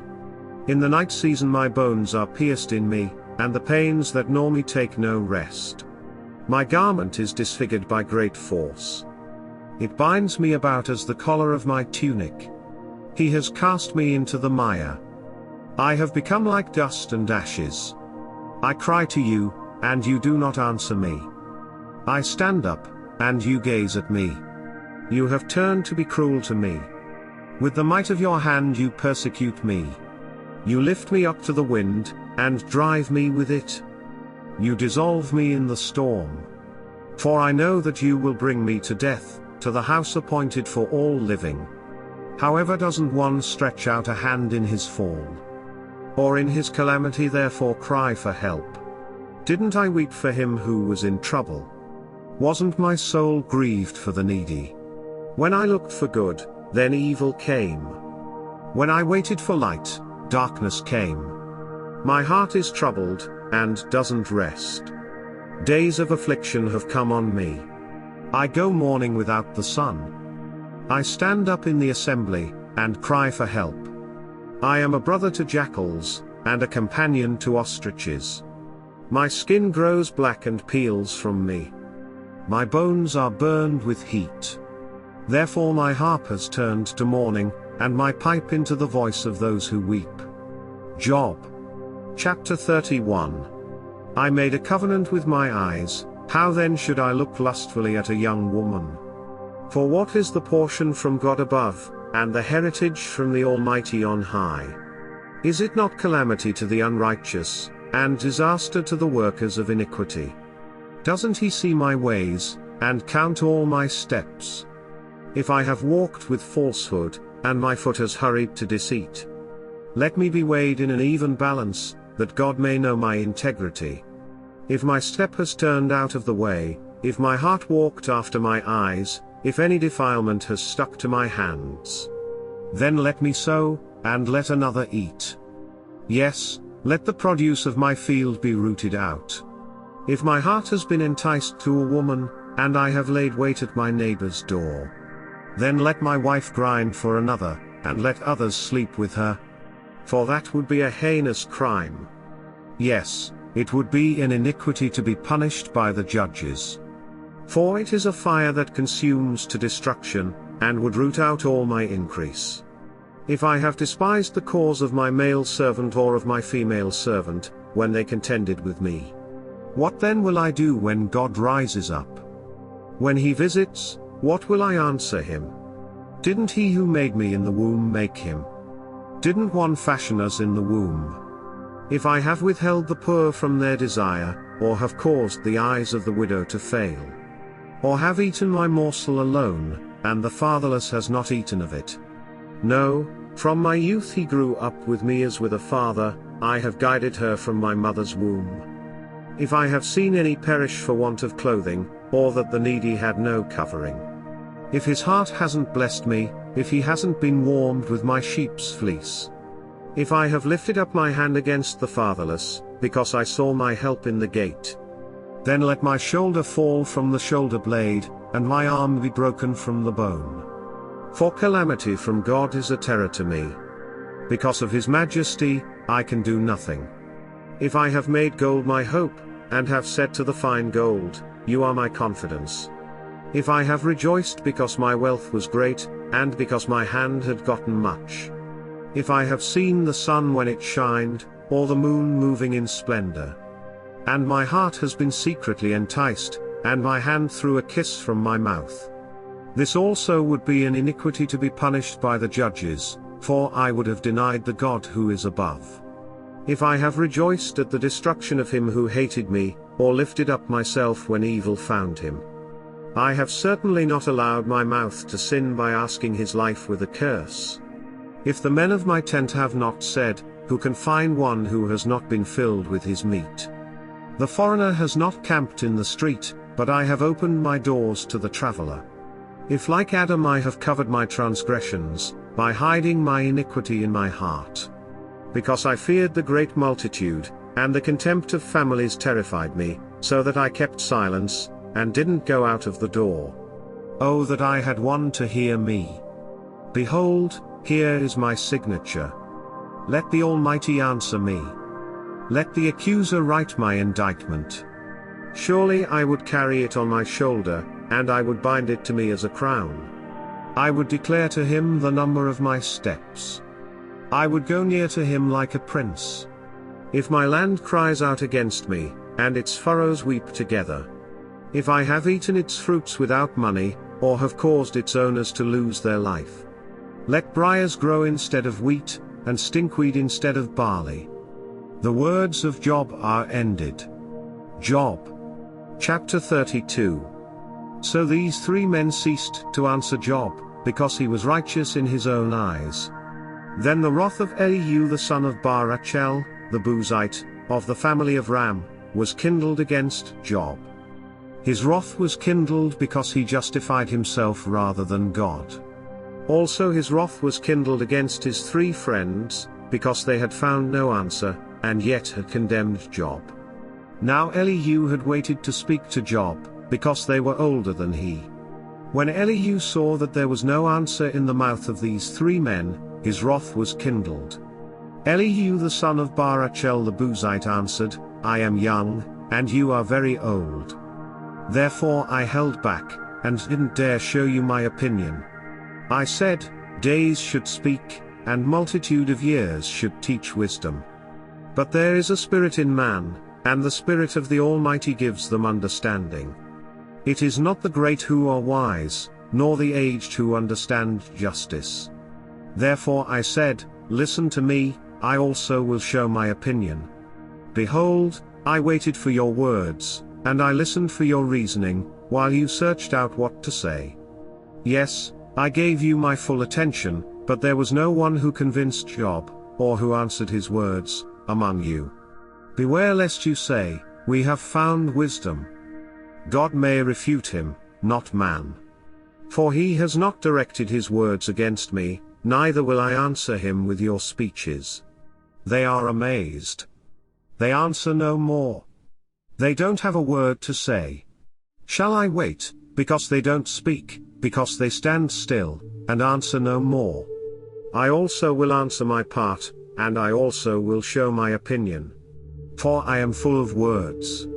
S2: In the night season my bones are pierced in me, and the pains that gnaw me take no rest. My garment is disfigured by great force. It binds me about as the collar of my tunic. He has cast me into the mire. I have become like dust and ashes. I cry to you, and you do not answer me. I stand up, and you gaze at me. You have turned to be cruel to me. With the might of your hand you persecute me. You lift me up to the wind, and drive me with it. You dissolve me in the storm. For I know that you will bring me to death, to the house appointed for all living. However, doesn't one stretch out a hand in his fall? Or in his calamity therefore cry for help? Didn't I weep for him who was in trouble? Wasn't my soul grieved for the needy? When I looked for good, then evil came. When I waited for light, darkness came. My heart is troubled, and doesn't rest. Days of affliction have come on me. I go mourning without the sun. I stand up in the assembly, and cry for help. I am a brother to jackals, and a companion to ostriches. My skin grows black and peels from me. My bones are burned with heat. Therefore my harp has turned to mourning, and my pipe into the voice of those who weep. Job. Chapter 31. I made a covenant with my eyes, how then should I look lustfully at a young woman? For what is the portion from God above, and the heritage from the Almighty on high? Is it not calamity to the unrighteous, and disaster to the workers of iniquity? Doesn't he see my ways, and count all my steps? If I have walked with falsehood, and my foot has hurried to deceit, let me be weighed in an even balance, that God may know my integrity. If my step has turned out of the way, if my heart walked after my eyes, if any defilement has stuck to my hands, then let me sow, and let another eat. Yes, let the produce of my field be rooted out. If my heart has been enticed to a woman, and I have laid wait at my neighbor's door, then let my wife grind for another, and let others sleep with her. For that would be a heinous crime. Yes, it would be an iniquity to be punished by the judges. For it is a fire that consumes to destruction, and would root out all my increase. If I have despised the cause of my male servant or of my female servant, when they contended with me, what then will I do when God rises up? When he visits, what will I answer him? Didn't he who made me in the womb make him? Didn't one fashion us in the womb? If I have withheld the poor from their desire, or have caused the eyes of the widow to fail, or have eaten my morsel alone, and the fatherless has not eaten of it. No, from my youth he grew up with me as with a father, I have guided her from my mother's womb. If I have seen any perish for want of clothing, or that the needy had no covering. If his heart hasn't blessed me, if he hasn't been warmed with my sheep's fleece. If I have lifted up my hand against the fatherless, because I saw my help in the gate. Then let my shoulder fall from the shoulder blade, and my arm be broken from the bone. For calamity from God is a terror to me. Because of his majesty, I can do nothing. If I have made gold my hope, and have said to the fine gold, you are my confidence. If I have rejoiced because my wealth was great, and because my hand had gotten much. If I have seen the sun when it shined, or the moon moving in splendor. And my heart has been secretly enticed, and my hand threw a kiss from my mouth. This also would be an iniquity to be punished by the judges, for I would have denied the God who is above. If I have rejoiced at the destruction of him who hated me, or lifted up myself when evil found him. I have certainly not allowed my mouth to sin by asking his life with a curse. If the men of my tent have not said, who can find one who has not been filled with his meat? The foreigner has not camped in the street, but I have opened my doors to the traveler. If like Adam I have covered my transgressions, by hiding my iniquity in my heart. Because I feared the great multitude, and the contempt of families terrified me, so that I kept silence, and didn't go out of the door. Oh, that I had one to hear me! Behold, here is my signature. Let the Almighty answer me. Let the accuser write my indictment. Surely I would carry it on my shoulder, and I would bind it to me as a crown. I would declare to him the number of my steps. I would go near to him like a prince. If my land cries out against me, and its furrows weep together. If I have eaten its fruits without money, or have caused its owners to lose their life. Let briars grow instead of wheat, and stinkweed instead of barley. The words of Job are ended. Job. Chapter 32. So these three men ceased to answer Job, because he was righteous in his own eyes. Then the wrath of Elihu the son of Barachel, the Buzite, of the family of Ram, was kindled against Job. His wrath was kindled because he justified himself rather than God. Also his wrath was kindled against his three friends, because they had found no answer, and yet had condemned Job. Now Elihu had waited to speak to Job, because they were older than he. When Elihu saw that there was no answer in the mouth of these three men, his wrath was kindled. Elihu the son of Barachel the Buzite answered, I am young, and you are very old. Therefore I held back, and didn't dare show you my opinion. I said, days should speak, and multitude of years should teach wisdom. But there is a spirit in man, and the Spirit of the Almighty gives them understanding. It is not the great who are wise, nor the aged who understand justice. Therefore I said, listen to me, I also will show my opinion. Behold, I waited for your words, and I listened for your reasoning, while you searched out what to say. Yes, I gave you my full attention, but there was no one who convinced Job, or who answered his words, among you. Beware lest you say, we have found wisdom. God may refute him, not man. For he has not directed his words against me, neither will I answer him with your speeches. They are amazed. They answer no more. They don't have a word to say. Shall I wait, because they don't speak, because they stand still, and answer no more? I also will answer my part, and I also will show my opinion. For I am full of words.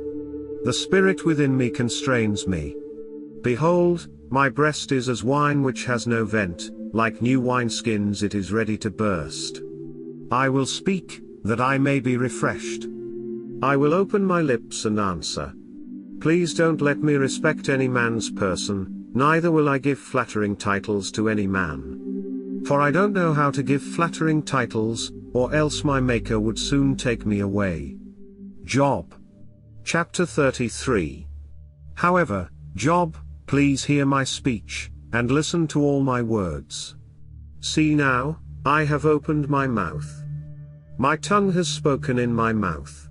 S2: The spirit within me constrains me. Behold, my breast is as wine which has no vent, like new wineskins it is ready to burst. I will speak, that I may be refreshed. I will open my lips and answer. Please don't let me respect any man's person, neither will I give flattering titles to any man. For I don't know how to give flattering titles, or else my Maker would soon take me away. Job. Chapter 33. However, Job, please hear my speech, and listen to all my words. See now, I have opened my mouth. My tongue has spoken in my mouth.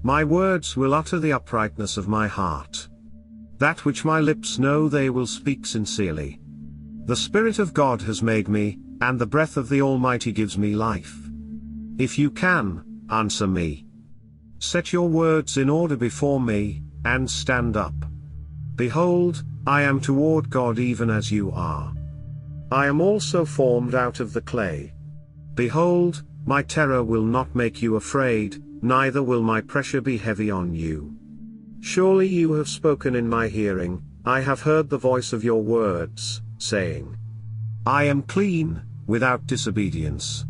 S2: My words will utter the uprightness of my heart. That which my lips know they will speak sincerely. The Spirit of God has made me, and the breath of the Almighty gives me life. If you can, answer me. Set your words in order before me, and stand up. Behold, I am toward God even as you are. I am also formed out of the clay. Behold, my terror will not make you afraid, neither will my pressure be heavy on you. Surely you have spoken in my hearing, I have heard the voice of your words, saying, I am clean, without disobedience.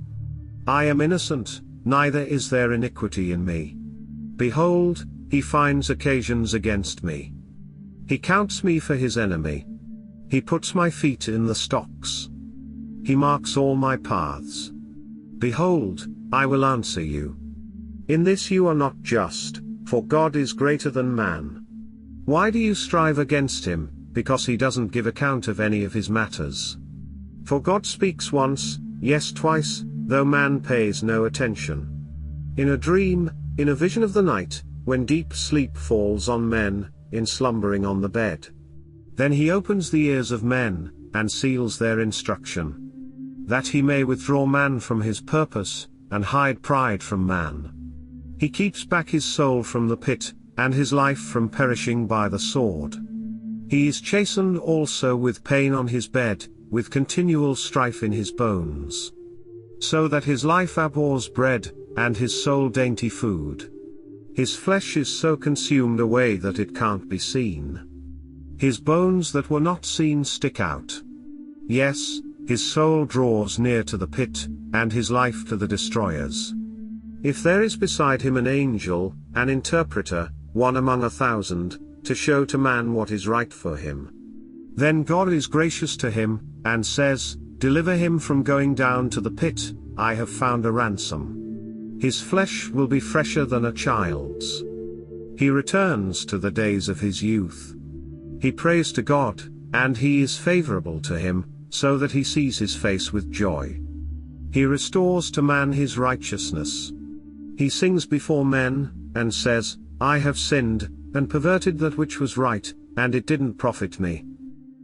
S2: I am innocent, neither is there iniquity in me. Behold, he finds occasions against me. He counts me for his enemy. He puts my feet in the stocks. He marks all my paths. Behold, I will answer you. In this you are not just, for God is greater than man. Why do you strive against him, because he doesn't give account of any of his matters? For God speaks once, yes twice, though man pays no attention. In a dream, in a vision of the night, when deep sleep falls on men, in slumbering on the bed. Then he opens the ears of men, and seals their instruction. That he may withdraw man from his purpose, and hide pride from man. He keeps back his soul from the pit, and his life from perishing by the sword. He is chastened also with pain on his bed, with continual strife in his bones. So that his life abhors bread, and his soul dainty food. His flesh is so consumed away that it can't be seen. His bones that were not seen stick out. Yes, his soul draws near to the pit, and his life to the destroyers. If there is beside him an angel, an interpreter, one among 1,000, to show to man what is right for him. Then God is gracious to him, and says, Deliver him from going down to the pit, I have found a ransom. His flesh will be fresher than a child's. He returns to the days of his youth. He prays to God, and he is favorable to him, so that he sees his face with joy. He restores to man his righteousness. He sings before men, and says, I have sinned, and perverted that which was right, and it didn't profit me.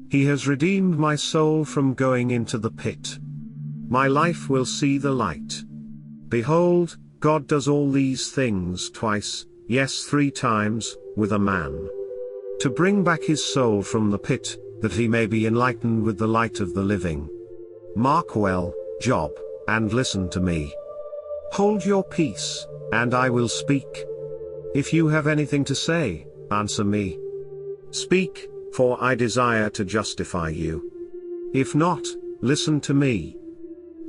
S2: He has redeemed my soul from going into the pit. My life will see the light. Behold, God does all these things twice, yes 3 times, with a man. To bring back his soul from the pit, that he may be enlightened with the light of the living. Mark well, Job, and listen to me. Hold your peace, and I will speak. If you have anything to say, answer me. Speak, for I desire to justify you. If not, listen to me.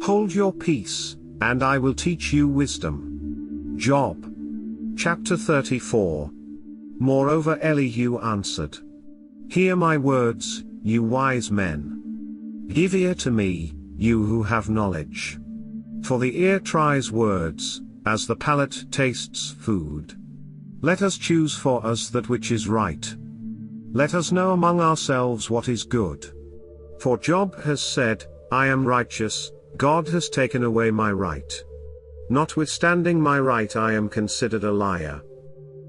S2: Hold your peace, and I will teach you wisdom. Job. Chapter 34. Moreover Elihu answered. Hear my words, you wise men. Give ear to me, you who have knowledge. For the ear tries words, as the palate tastes food. Let us choose for us that which is right. Let us know among ourselves what is good. For Job has said, I am righteous, God has taken away my right. Notwithstanding my right I am considered a liar.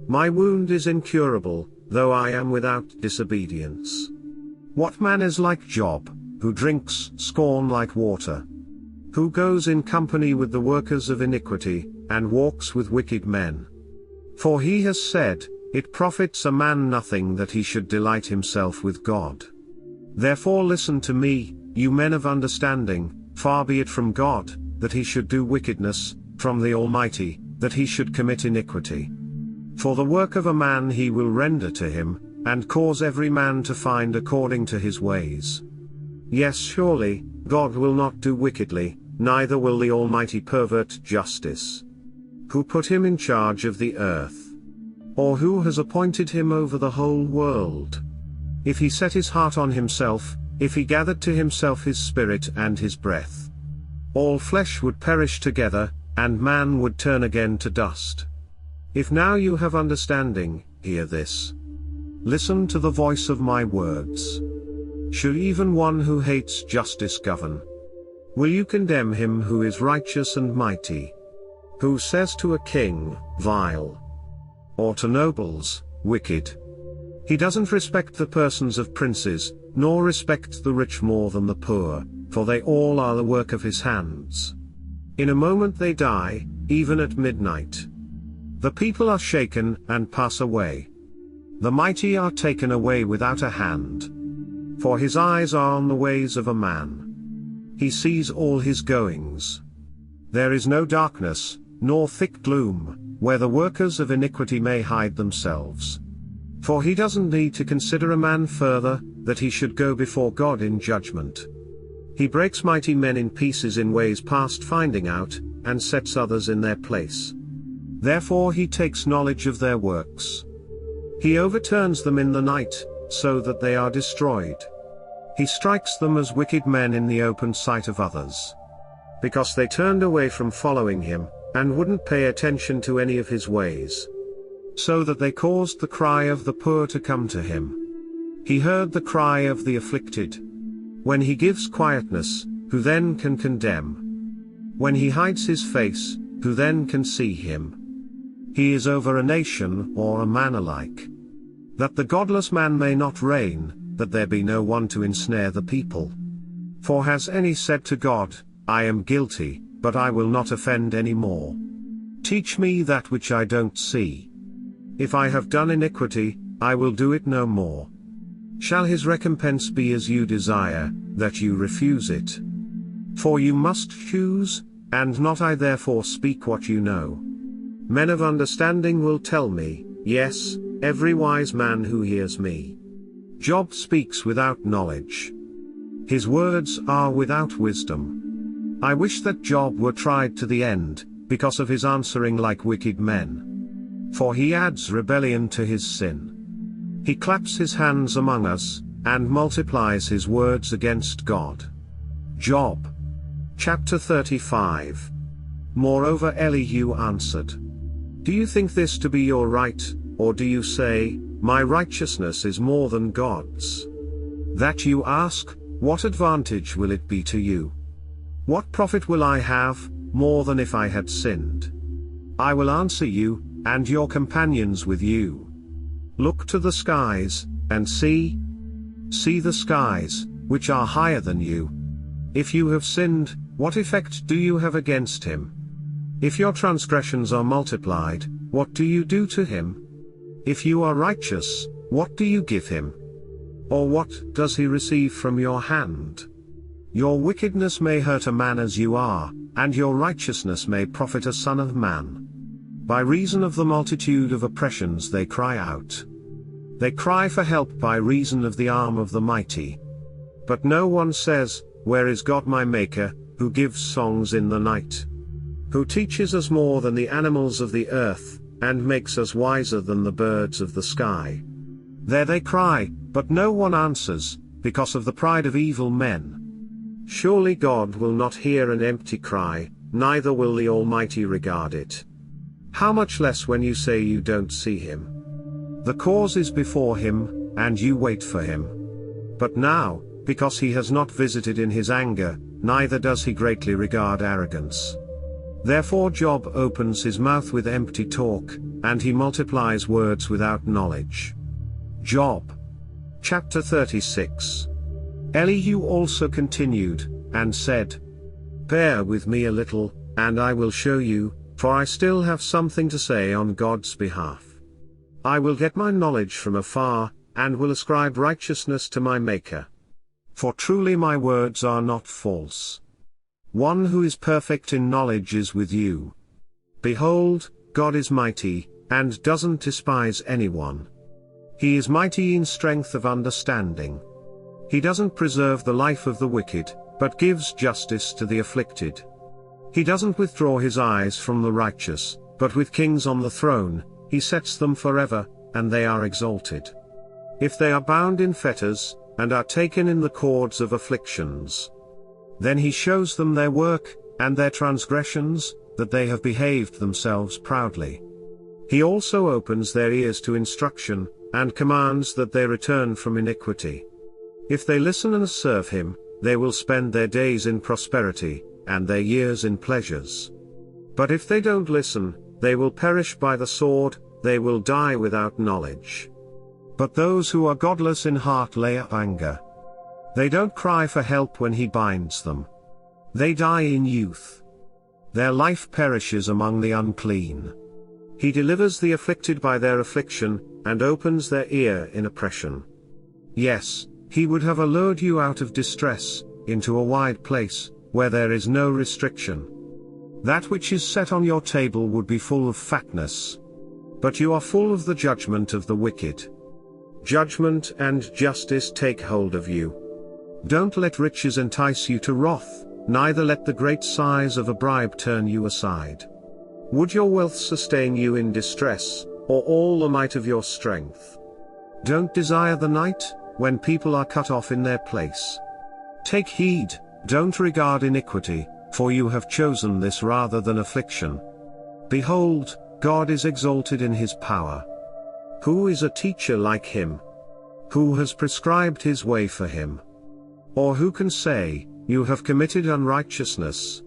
S2: My wound is incurable, though I am without disobedience. What man is like Job, who drinks scorn like water? Who goes in company with the workers of iniquity, and walks with wicked men? For he has said, It profits a man nothing that he should delight himself with God. Therefore listen to me, you men of understanding, far be it from God, that he should do wickedness, from the Almighty, that he should commit iniquity. For the work of a man he will render to him, and cause every man to find according to his ways. Yes surely, God will not do wickedly, neither will the Almighty pervert justice. Who put him in charge of the earth? Or who has appointed him over the whole world? If he set his heart on himself, if he gathered to himself his spirit and his breath, all flesh would perish together, and man would turn again to dust. If now you have understanding, hear this. Listen to the voice of my words. Should even one who hates justice govern? Will you condemn him who is righteous and mighty? Who says to a king, vile? or to nobles, wicked. He doesn't respect the persons of princes, nor respect the rich more than the poor, for they all are the work of his hands. In a moment they die, even at midnight. The people are shaken and pass away. The mighty are taken away without a hand. For his eyes are on the ways of a man. He sees all his goings. There is no darkness, nor thick gloom, where the workers of iniquity may hide themselves. For he doesn't need to consider a man further, that he should go before God in judgment. He breaks mighty men in pieces in ways past finding out, and sets others in their place. Therefore he takes knowledge of their works. He overturns them in the night, so that they are destroyed. He strikes them as wicked men in the open sight of others. Because they turned away from following him, and wouldn't pay attention to any of his ways. So that they caused the cry of the poor to come to him. He heard the cry of the afflicted. When he gives quietness, who then can condemn? When he hides his face, who then can see him? He is over a nation or a man alike. That the godless man may not reign, that there be no one to ensnare the people. For has any said to God, I am guilty, but I will not offend any more? Teach me that which I don't see. If I have done iniquity, I will do it no more. Shall his recompense be as you desire, that you refuse it? For you must choose, and not I therefore speak what you know. Men of understanding will tell me, yes, every wise man who hears me. Job speaks without knowledge. His words are without wisdom. I wish that Job were tried to the end, because of his answering like wicked men. For he adds rebellion to his sin. He claps his hands among us, and multiplies his words against God. Job. Chapter 35. Moreover Elihu answered. Do you think this to be your right, or do you say, my righteousness is more than God's? That you ask, what advantage will it be to you? What profit will I have, more than if I had sinned? I will answer you, and your companions with you. Look to the skies, and see. See the skies, which are higher than you. If you have sinned, what effect do you have against him? If your transgressions are multiplied, what do you do to him? If you are righteous, what do you give him? Or what does he receive from your hand? Your wickedness may hurt a man as you are, and your righteousness may profit a son of man. By reason of the multitude of oppressions they cry out. They cry for help by reason of the arm of the mighty. But no one says, where is God my Maker, who gives songs in the night? Who teaches us more than the animals of the earth, and makes us wiser than the birds of the sky? There they cry, but no one answers, because of the pride of evil men. Surely God will not hear an empty cry, neither will the Almighty regard it. How much less when you say you don't see him? The cause is before him, and you wait for him. But now, because he has not visited in his anger, neither does he greatly regard arrogance. Therefore Job opens his mouth with empty talk, and he multiplies words without knowledge. Job. Chapter 36. Elihu also continued, and said, Bear with me a little, and I will show you, for I still have something to say on God's behalf. I will get my knowledge from afar, and will ascribe righteousness to my Maker. For truly my words are not false. One who is perfect in knowledge is with you. Behold, God is mighty, and doesn't despise anyone. He is mighty in strength of understanding. He doesn't preserve the life of the wicked, but gives justice to the afflicted. He doesn't withdraw his eyes from the righteous, but with kings on the throne, he sets them forever, and they are exalted. If they are bound in fetters, and are taken in the cords of afflictions, then he shows them their work, and their transgressions, that they have behaved themselves proudly. He also opens their ears to instruction, and commands that they return from iniquity. If they listen and serve him, they will spend their days in prosperity, and their years in pleasures. But if they don't listen, they will perish by the sword, they will die without knowledge. But those who are godless in heart lay up anger. They don't cry for help when he binds them. They die in youth. Their life perishes among the unclean. He delivers the afflicted by their affliction, and opens their ear in oppression. Yes, he would have allured you out of distress, into a wide place, where there is no restriction. That which is set on your table would be full of fatness. But you are full of the judgment of the wicked. Judgment and justice take hold of you. Don't let riches entice you to wrath, neither let the great size of a bribe turn you aside. Would your wealth sustain you in distress, or all the might of your strength? Don't desire the night, when people are cut off in their place. Take heed, don't regard iniquity, for you have chosen this rather than affliction. Behold, God is exalted in his power. Who is a teacher like him? Who has prescribed his way for him? Or who can say, you have committed unrighteousness?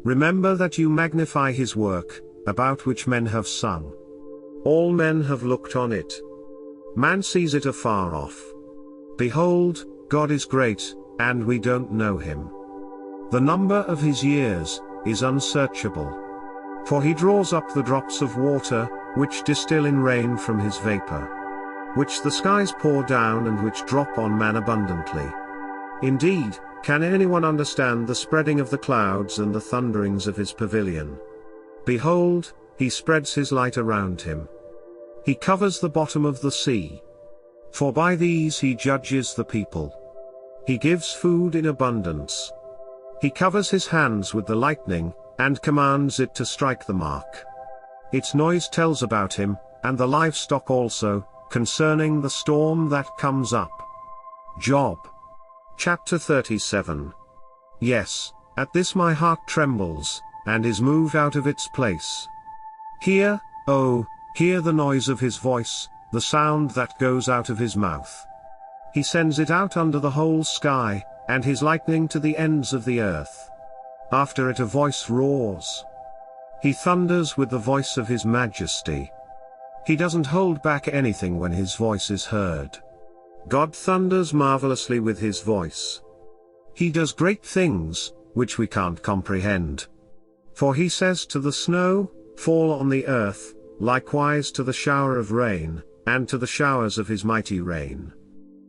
S2: Remember that you magnify his work, about which men have sung. All men have looked on it. Man sees it afar off. Behold, God is great, and we don't know him. The number of his years is unsearchable. For he draws up the drops of water, which distill in rain from his vapor, which the skies pour down and which drop on man abundantly. Indeed, can anyone understand the spreading of the clouds and the thunderings of his pavilion? Behold, he spreads his light around him. He covers the bottom of the sea. For by these he judges the people. He gives food in abundance. He covers his hands with the lightning, and commands it to strike the mark. Its noise tells about him, and the livestock also, concerning the storm that comes up. Job. Chapter 37. Yes, at this my heart trembles, and is moved out of its place. Hear, oh, hear the noise of his voice, the sound that goes out of his mouth. He sends it out under the whole sky, and his lightning to the ends of the earth. After it a voice roars. He thunders with the voice of his majesty. He doesn't hold back anything when his voice is heard. God thunders marvelously with his voice. He does great things, which we can't comprehend. For he says to the snow, fall on the earth, likewise to the shower of rain, and to the showers of his mighty rain.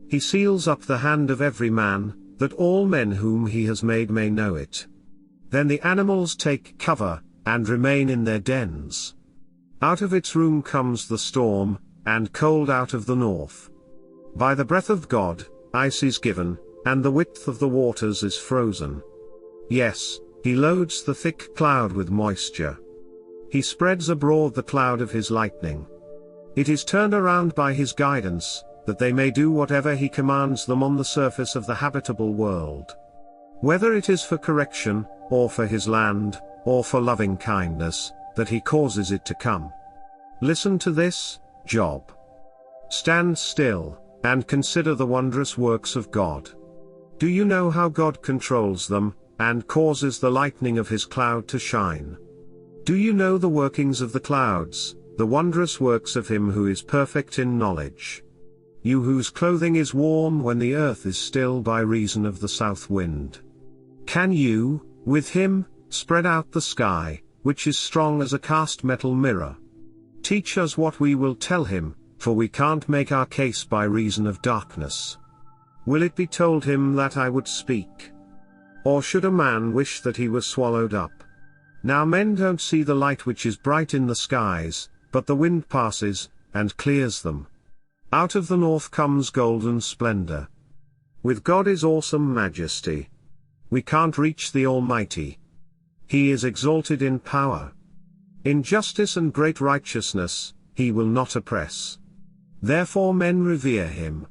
S2: He seals up the hand of every man, that all men whom he has made may know it. Then the animals take cover, and remain in their dens. Out of its room comes the storm, and cold out of the north. By the breath of God, ice is given, and the width of the waters is frozen. Yes, he loads the thick cloud with moisture. He spreads abroad the cloud of his lightning. It is turned around by his guidance, that they may do whatever he commands them on the surface of the habitable world. Whether it is for correction, or for his land, or for loving kindness, that he causes it to come. Listen to this, Job. Stand still, and consider the wondrous works of God. Do you know how God controls them, and causes the lightning of his cloud to shine? Do you know the workings of the clouds, the wondrous works of him who is perfect in knowledge? You whose clothing is warm when the earth is still by reason of the south wind. Can you, with him, spread out the sky, which is strong as a cast metal mirror? Teach us what we will tell him, for we can't make our case by reason of darkness. Will it be told him that I would speak? Or should a man wish that he was swallowed up? Now men don't see the light which is bright in the skies, but the wind passes, and clears them. Out of the north comes golden splendor. With God is awesome majesty. We can't reach the Almighty. He is exalted in power. In justice and great righteousness, he will not oppress. Therefore men revere him.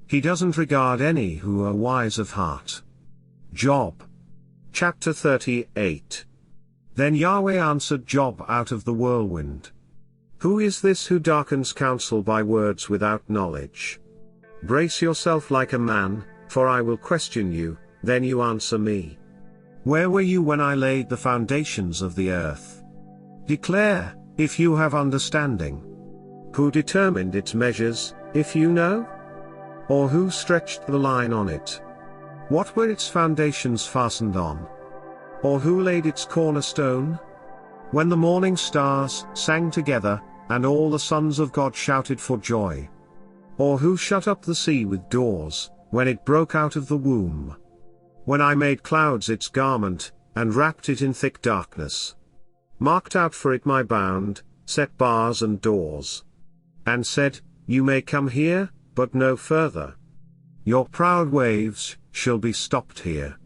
S2: He doesn't regard any who are wise of heart. Job. Chapter 38. Then Yahweh answered Job out of the whirlwind. Who is this who darkens counsel by words without knowledge? Brace yourself like a man, for I will question you, then you answer me. Where were you when I laid the foundations of the earth? Declare, if you have understanding. Who determined its measures, if you know? Or who stretched the line on it? What were its foundations fastened on? Or who laid its cornerstone? When the morning stars sang together, and all the sons of God shouted for joy. Or who shut up the sea with doors, when it broke out of the womb? When I made clouds its garment, and wrapped it in thick darkness. Marked out for it my bound, set bars and doors. And said, You may come here, but no further. Your proud waves shall be stopped here.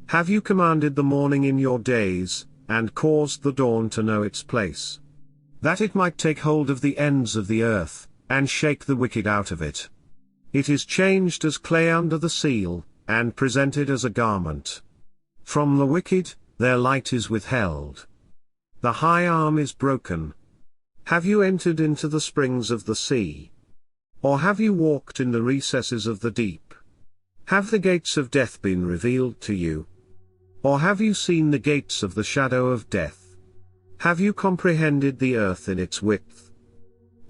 S2: Have you commanded the morning in your days, and caused the dawn to know its place? That it might take hold of the ends of the earth, and shake the wicked out of it. It is changed as clay under the seal, and presented as a garment. From the wicked, their light is withheld. The high arm is broken. Have you entered into the springs of the sea? Or have you walked in the recesses of the deep? Have the gates of death been revealed to you? Or have you seen the gates of the shadow of death? Have you comprehended the earth in its width?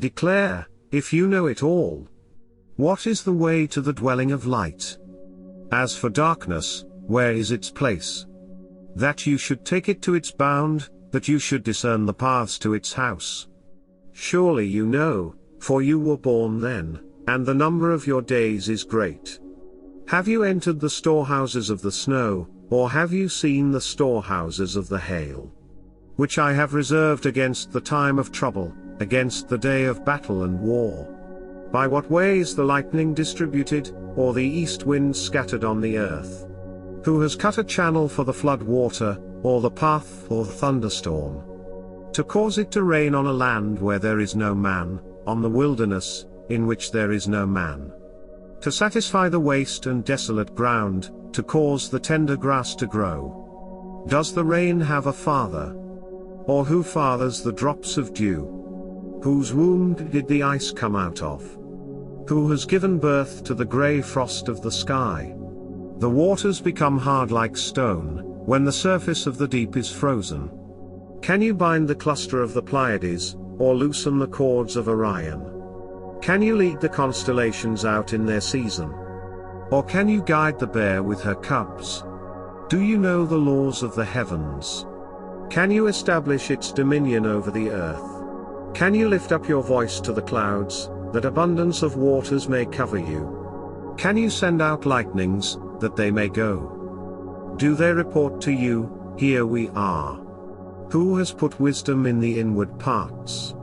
S2: Declare, if you know it all. What is the way to the dwelling of light? As for darkness, where is its place? That you should take it to its bound, that you should discern the paths to its house. Surely you know, for you were born then, and the number of your days is great. Have you entered the storehouses of the snow, or have you seen the storehouses of the hail? Which I have reserved against the time of trouble, against the day of battle and war. By what way is the lightning distributed, or the east wind scattered on the earth? Who has cut a channel for the flood water, or the path for the thunderstorm? To cause it to rain on a land where there is no man, on the wilderness, in which there is no man. To satisfy the waste and desolate ground, to cause the tender grass to grow. Does the rain have a father? Or who fathers the drops of dew? Whose womb did the ice come out of? Who has given birth to the grey frost of the sky? The waters become hard like stone, when the surface of the deep is frozen. Can you bind the cluster of the Pleiades, or loosen the cords of Orion? Can you lead the constellations out in their season? Or can you guide the bear with her cubs? Do you know the laws of the heavens? Can you establish its dominion over the earth? Can you lift up your voice to the clouds, that abundance of waters may cover you? Can you send out lightnings, that they may go? Do they report to you, Here we are? Who has put wisdom in the inward parts?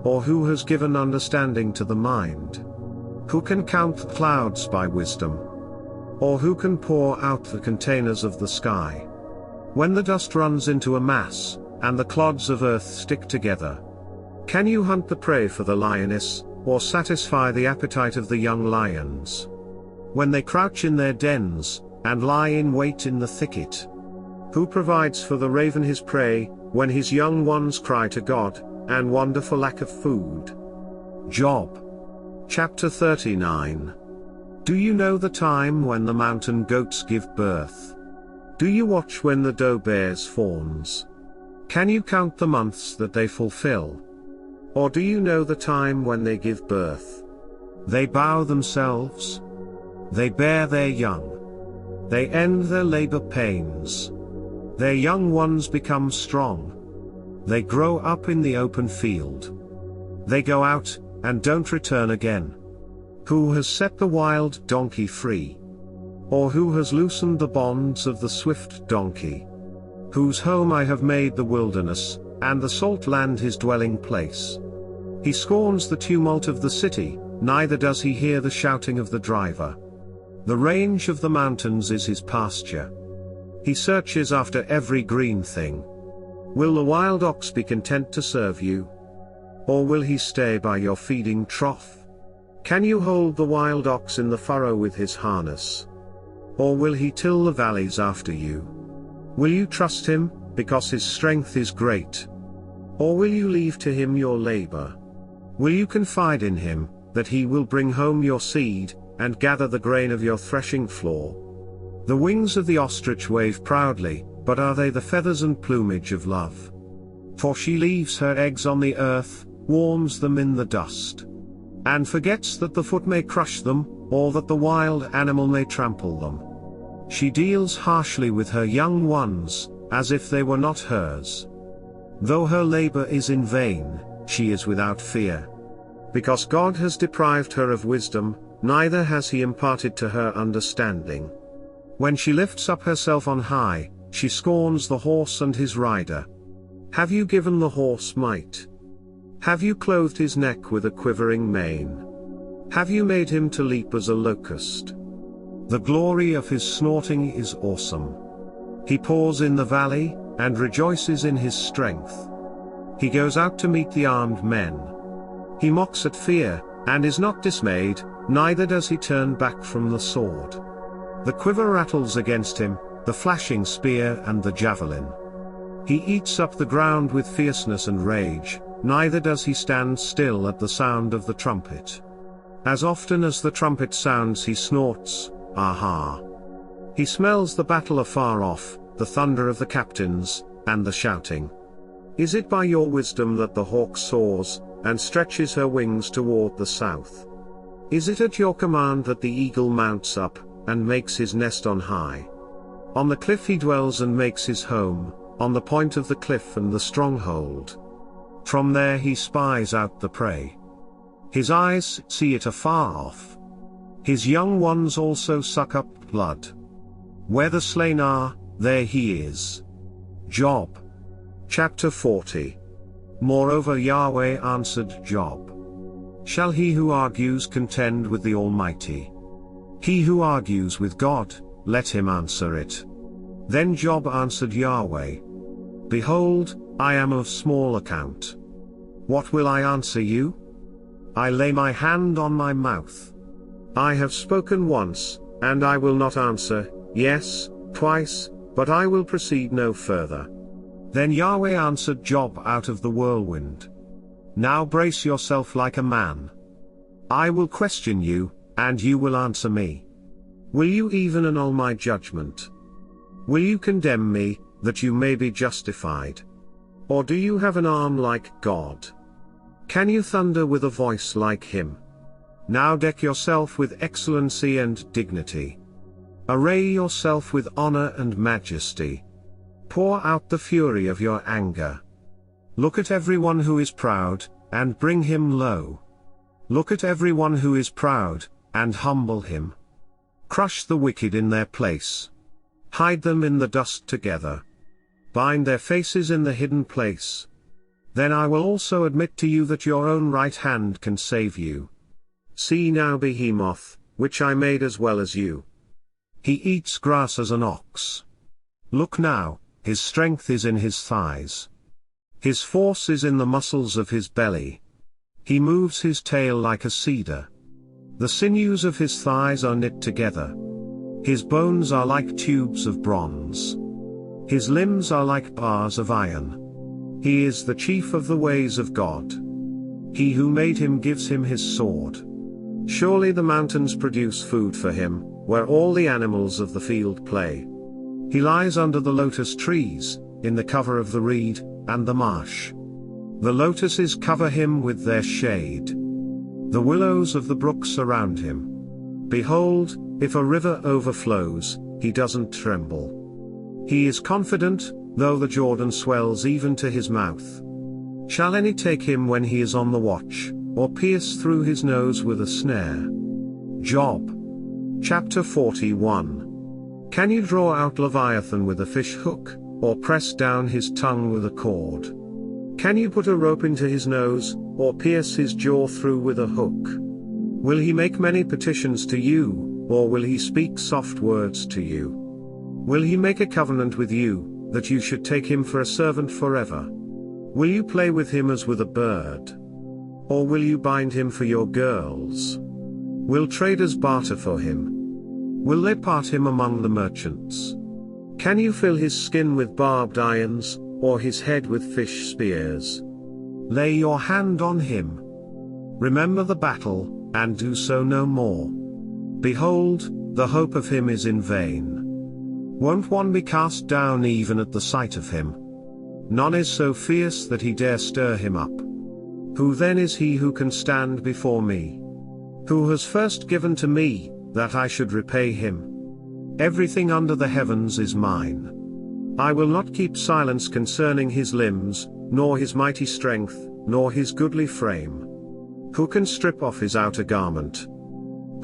S2: Or who has given understanding to the mind? Who can count the clouds by wisdom? Or who can pour out the containers of the sky? When the dust runs into a mass, and the clods of earth stick together, can you hunt the prey for the lioness, or satisfy the appetite of the young lions? When they crouch in their dens, and lie in wait in the thicket? Who provides for the raven his prey, when his young ones cry to God, and wonder for lack of food? Job. Chapter 39. Do you know the time when the mountain goats give birth? Do you watch when the doe bears fawns? Can you count the months that they fulfill? Or do you know the time when they give birth? They bow themselves. They bear their young. They end their labor pains. Their young ones become strong. They grow up in the open field. They go out, and don't return again. Who has set the wild donkey free? Or who has loosened the bonds of the swift donkey? Whose home I have made the wilderness, and the salt land his dwelling place. He scorns the tumult of the city, neither does he hear the shouting of the driver. The range of the mountains is his pasture. He searches after every green thing. Will the wild ox be content to serve you? Or will he stay by your feeding trough? Can you hold the wild ox in the furrow with his harness? Or will he till the valleys after you? Will you trust him, because his strength is great? Or will you leave to him your labor? Will you confide in him, that he will bring home your seed, and gather the grain of your threshing floor? The wings of the ostrich wave proudly, but are they the feathers and plumage of love? For she leaves her eggs on the earth, warms them in the dust, and forgets that the foot may crush them, or that the wild animal may trample them. She deals harshly with her young ones, as if they were not hers. Though her labor is in vain, she is without fear. Because God has deprived her of wisdom, neither has he imparted to her understanding. When she lifts up herself on high, she scorns the horse and his rider. Have you given the horse might? Have you clothed his neck with a quivering mane? Have you made him to leap as a locust? The glory of his snorting is awesome. He pours in the valley, and rejoices in his strength. He goes out to meet the armed men. He mocks at fear, and is not dismayed, neither does he turn back from the sword. The quiver rattles against him, the flashing spear and the javelin. He eats up the ground with fierceness and rage, neither does he stand still at the sound of the trumpet. As often as the trumpet sounds he snorts, aha! He smells the battle afar off, the thunder of the captains, and the shouting. Is it by your wisdom that the hawk soars, and stretches her wings toward the south? Is it at your command that the eagle mounts up, and makes his nest on high? On the cliff he dwells and makes his home, on the point of the cliff and the stronghold. From there he spies out the prey. His eyes see it afar off. His young ones also suck up blood. Where the slain are, there he is. Job. Chapter 40. Moreover Yahweh answered Job. Shall he who argues contend with the Almighty? He who argues with God, let him answer it. Then Job answered Yahweh. Behold, I am of small account. What will I answer you? I lay my hand on my mouth. I have spoken once, and I will not answer, yes, twice, but I will proceed no further. Then Yahweh answered Job out of the whirlwind. Now brace yourself like a man. I will question you, and you will answer me. Will you even annul my judgment? Will you condemn me, that you may be justified? Or do you have an arm like God? Can you thunder with a voice like him? Now deck yourself with excellency and dignity. Array yourself with honor and majesty. Pour out the fury of your anger. Look at everyone who is proud, and bring him low. Look at everyone who is proud, and humble him. Crush the wicked in their place. Hide them in the dust together. Bind their faces in the hidden place. Then I will also admit to you that your own right hand can save you. See now Behemoth, which I made as well as you. He eats grass as an ox. Look now, his strength is in his thighs. His force is in the muscles of his belly. He moves his tail like a cedar. The sinews of his thighs are knit together. His bones are like tubes of bronze. His limbs are like bars of iron. He is the chief of the ways of God. He who made him gives him his sword. Surely the mountains produce food for him, where all the animals of the field play. He lies under the lotus trees, in the cover of the reed, and the marsh. The lotuses cover him with their shade. The willows of the brook surround him. Behold, if a river overflows, he doesn't tremble. He is confident, though the Jordan swells even to his mouth. Shall any take him when he is on the watch, or pierce through his nose with a snare? Job. Chapter 41. Can you draw out Leviathan with a fish hook, or press down his tongue with a cord? Can you put a rope into his nose, or pierce his jaw through with a hook? Will he make many petitions to you, or will he speak soft words to you? Will he make a covenant with you, that you should take him for a servant forever? Will you play with him as with a bird? Or will you bind him for your girls? Will traders barter for him? Will they part him among the merchants? Can you fill his skin with barbed irons, or his head with fish spears? Lay your hand on him. Remember the battle, and do so no more. Behold, the hope of him is in vain. Won't one be cast down even at the sight of him? None is so fierce that he dare stir him up. Who then is he who can stand before me? Who has first given to me, that I should repay him? Everything under the heavens is mine. I will not keep silence concerning his limbs, nor his mighty strength, nor his goodly frame. Who can strip off his outer garment?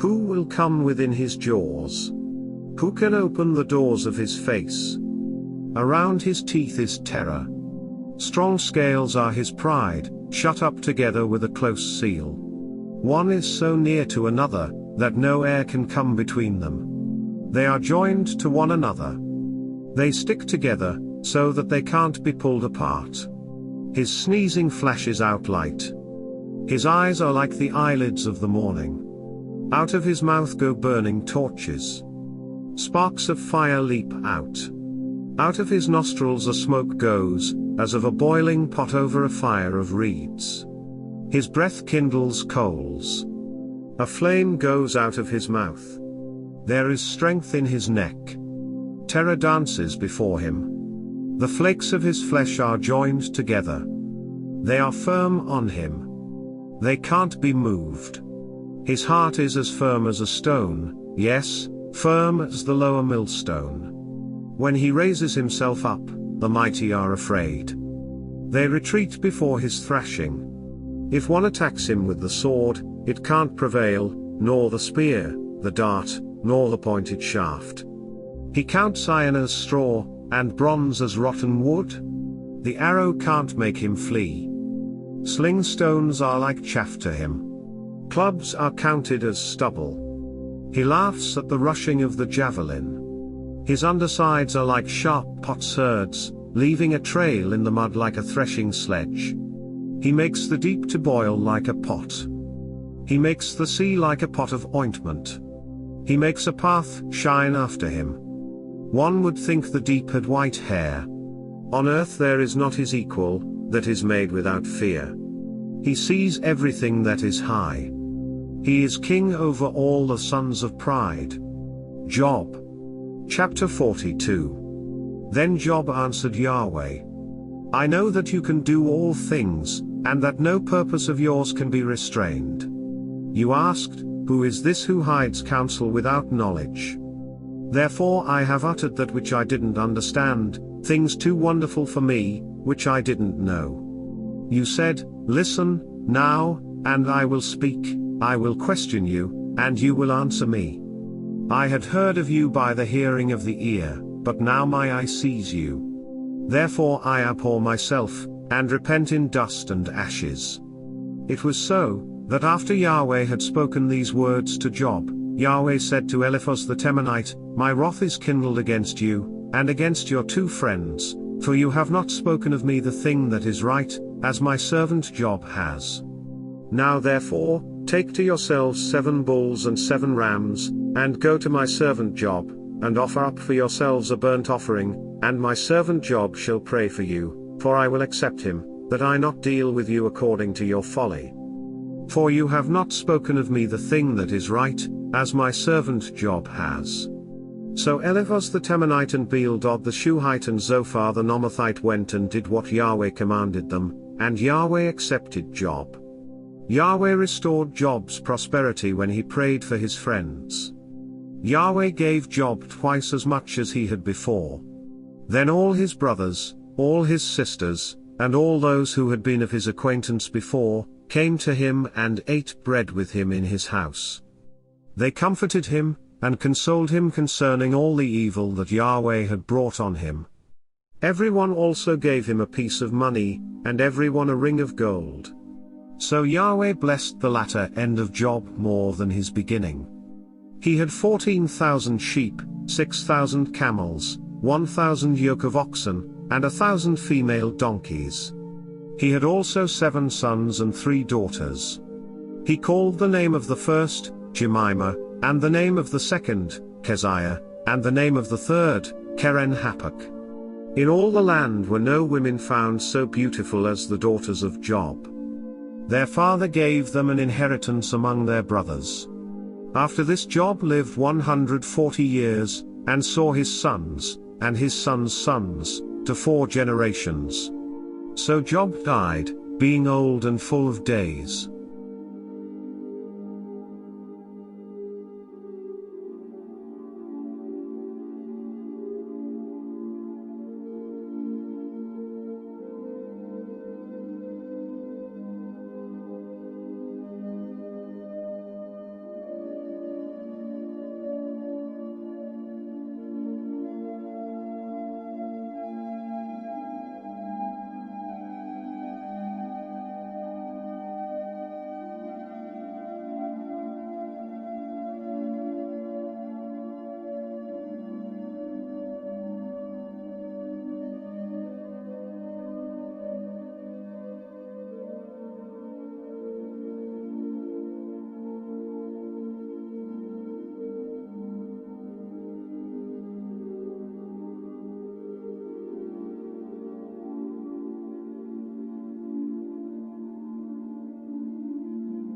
S2: Who will come within his jaws? Who can open the doors of his face? Around his teeth is terror. Strong scales are his pride, shut up together with a close seal. One is so near to another, that no air can come between them. They are joined to one another. They stick together, so that they can't be pulled apart. His sneezing flashes out light. His eyes are like the eyelids of the morning. Out of his mouth go burning torches. Sparks of fire leap out. Out of his nostrils a smoke goes, as of a boiling pot over a fire of reeds. His breath kindles coals. A flame goes out of his mouth. There is strength in his neck. Terror dances before him. The flakes of his flesh are joined together. They are firm on him. They can't be moved. His heart is as firm as a stone, yes, firm as the lower millstone. When he raises himself up, the mighty are afraid. They retreat before his thrashing. If one attacks him with the sword, it can't prevail, nor the spear, the dart, nor the pointed shaft. He counts iron as straw, and bronze as rotten wood. The arrow can't make him flee. Sling stones are like chaff to him. Clubs are counted as stubble. He laughs at the rushing of the javelin. His undersides are like sharp potsherds, leaving a trail in the mud like a threshing sledge. He makes the deep to boil like a pot. He makes the sea like a pot of ointment. He makes a path shine after him. One would think the deep had white hair. On earth there is not his equal, that is made without fear. He sees everything that is high. He is king over all the sons of pride. Job. Chapter 42. Then Job answered Yahweh, I know that you can do all things, and that no purpose of yours can be restrained. You asked, Who is this who hides counsel without knowledge? Therefore I have uttered that which I didn't understand, things too wonderful for me, which I didn't know. You said, Listen, now, and I will speak, I will question you, and you will answer me. I had heard of you by the hearing of the ear, but now my eye sees you. Therefore I abhor myself, and repent in dust and ashes. It was so, that after Yahweh had spoken these words to Job, Yahweh said to Eliphaz the Temanite, My wrath is kindled against you, and against your two friends, for you have not spoken of me the thing that is right, as my servant Job has. Now therefore, take to yourselves 7 bulls and 7 rams, and go to my servant Job, and offer up for yourselves a burnt offering, and my servant Job shall pray for you, for I will accept him, that I not deal with you according to your folly. For you have not spoken of me the thing that is right, as my servant Job has. So Eliphaz the Temanite and Bildad the Shuhite and Zophar the Nomathite went and did what Yahweh commanded them, and Yahweh accepted Job. Yahweh restored Job's prosperity when he prayed for his friends. Yahweh gave Job twice as much as he had before. Then all his brothers, all his sisters, and all those who had been of his acquaintance before, came to him and ate bread with him in his house. They comforted him, and consoled him concerning all the evil that Yahweh had brought on him. Everyone also gave him a piece of money, and everyone a ring of gold. So Yahweh blessed the latter end of Job more than his beginning. He had 14,000 sheep, 6,000 camels, 1,000 yoke of oxen, and 1,000 female donkeys. He had also 7 sons and 3 daughters. He called the name of the first, Jemimah, and the name of the second, Keziah, and the name of the third, Keren-Happuch. In all the land were no women found so beautiful as the daughters of Job. Their father gave them an inheritance among their brothers. After this Job lived 140 years, and saw his sons, and his sons' sons, to 4 generations. So Job died, being old and full of days.